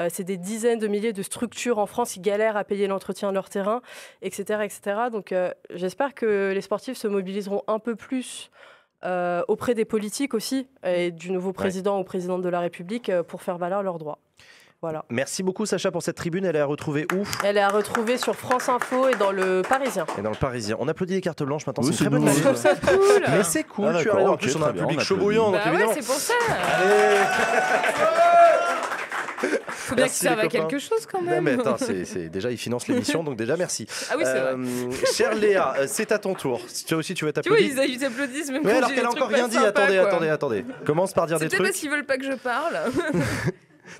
C'est des dizaines de milliers de structures en France qui galèrent à payer l'entretien de leur terrain, etc. etc. Donc j'espère que les sportifs se mobiliseront un peu plus auprès des politiques aussi, et du nouveau président ou présidente de la République pour faire valoir leurs droits. Voilà. Merci beaucoup Sacha pour cette tribune. Elle est à retrouver où? Elle est à retrouver sur France Info et dans Le Parisien. Et dans Le Parisien. On applaudit les cartes blanches maintenant. Oui, c'est une très bonne chose. Ça cool. Mais c'est cool. Tu arrives en plus, on a un public chaud bouillant. Bah ouais, c'est pour ça. Allez. faut bien qu'il serve à quelque chose quand même. Non, mais attends, déjà, ils financent l'émission, donc déjà, merci. Ah oui, c'est vrai. Chère Léa, c'est à ton tour. Toi aussi, tu veux t'applaudir. Tu vois, ils applaudissent même mais quand alors j'ai qu'elle a des encore trucs rien dit. sympas, Attendez. Commence par dire des trucs. C'est peut-être parce qu'ils veulent pas que je parle.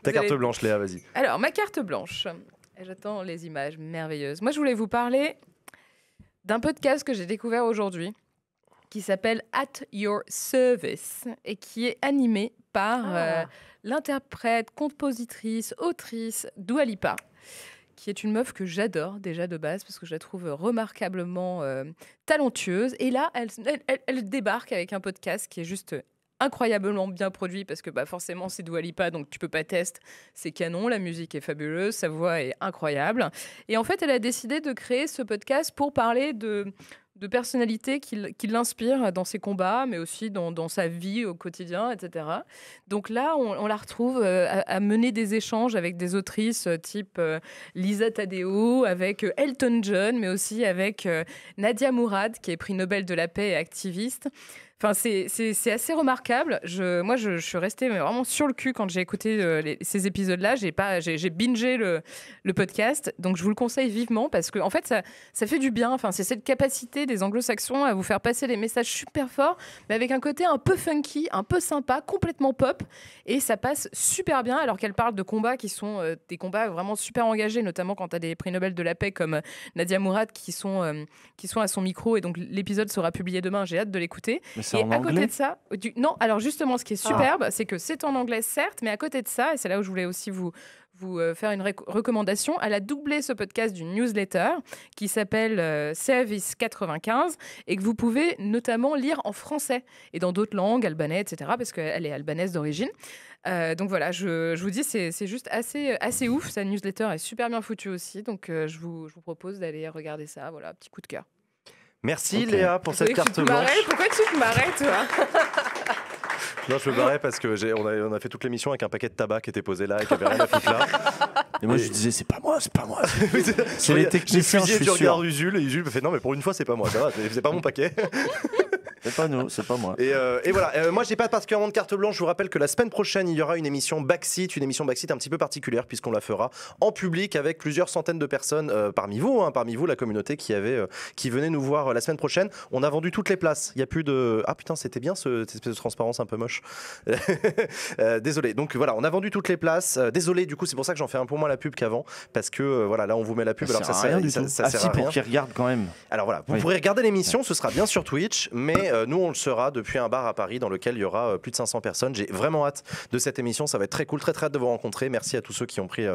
Ta carte blanche, Léa, vas-y. Alors, ma carte blanche. J'attends les images merveilleuses. Moi, je voulais vous parler d'un podcast que j'ai découvert aujourd'hui qui s'appelle At Your Service et qui est animé par l'interprète, compositrice, autrice Dua Lipa, qui est une meuf que j'adore déjà de base parce que je la trouve remarquablement talentueuse. Et là, elle débarque avec un podcast qui est juste incroyablement bien produit parce que forcément c'est Dua Lipa, donc tu peux pas tester, c'est canon, la musique est fabuleuse, sa voix est incroyable. Et en fait, elle a décidé de créer ce podcast pour parler de personnalités qui l'inspirent dans ses combats, mais aussi dans sa vie au quotidien, etc. Donc là, on la retrouve à mener des échanges avec des autrices type Lisa Taddeo, avec Elton John, mais aussi avec Nadia Mourad, qui est prix Nobel de la paix et activiste. Enfin, c'est assez remarquable. Moi, je suis restée vraiment sur le cul quand j'ai écouté ces épisodes-là. J'ai bingé le podcast, donc je vous le conseille vivement parce que en fait, ça fait du bien. Enfin, c'est cette capacité des Anglo-Saxons à vous faire passer des messages super forts, mais avec un côté un peu funky, un peu sympa, complètement pop, et ça passe super bien. Alors qu'elle parle de combats qui sont des combats vraiment super engagés, notamment quand tu as des prix Nobel de la paix comme Nadia Mourad qui sont à son micro. Et donc l'épisode sera publié demain. J'ai hâte de l'écouter. Et à côté de ça, non, alors justement, ce qui est superbe, c'est que c'est en anglais, certes, mais à côté de ça, et c'est là où je voulais aussi vous faire une recommandation, elle a doublé ce podcast d'une newsletter qui s'appelle Service 95 et que vous pouvez notamment lire en français et dans d'autres langues, albanais, etc., parce qu'elle est albanaise d'origine. Donc voilà, je vous dis, c'est juste assez ouf. Sa newsletter est super bien foutue aussi, donc je vous propose d'aller regarder ça. Voilà, petit coup de cœur. Merci Léa pour cette carte blanche. Pourquoi tu te marrais, toi? Non, je me marrais parce que on a fait toute l'émission avec un paquet de tabac qui était posé là et qui avait rien à foutre là. Et moi je disais c'est pas moi. C'est les techniciens, je suis sûr. Tu regardes sûr. Usul et Usul me fait non mais pour une fois c'est pas moi, ça va, c'est pas mon paquet. C'est pas nous, c'est pas moi. Et voilà, moi j'ai pas particulièrement de carte blanche. Je vous rappelle que la semaine prochaine il y aura une émission Backseat un petit peu particulière puisqu'on la fera en public avec plusieurs centaines de personnes parmi vous la communauté qui venait nous voir la semaine prochaine. On a vendu toutes les places. Il y a plus de putain c'était bien cette espèce de transparence un peu moche. Désolé. Donc voilà, on a vendu toutes les places. Désolé du coup c'est pour ça que j'en fais un peu moins la pub qu'avant parce que voilà là on vous met la pub ça alors ça sert à rien du tout. Ça sert à rien. Pour qu'ils regardent quand même. Alors voilà, vous pourrez regarder l'émission, ce sera bien sur Twitch, mais nous on le sera depuis un bar à Paris dans lequel il y aura plus de 500 personnes. J'ai vraiment hâte de cette émission, ça va être très cool, très hâte de vous rencontrer. Merci à tous ceux qui ont pris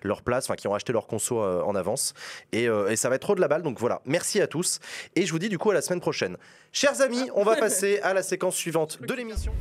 leur place, qui ont acheté leur conso en avance et ça va être trop de la balle, donc voilà, merci à tous et je vous dis du coup à la semaine prochaine. Chers amis, on va passer à la séquence suivante de l'émission.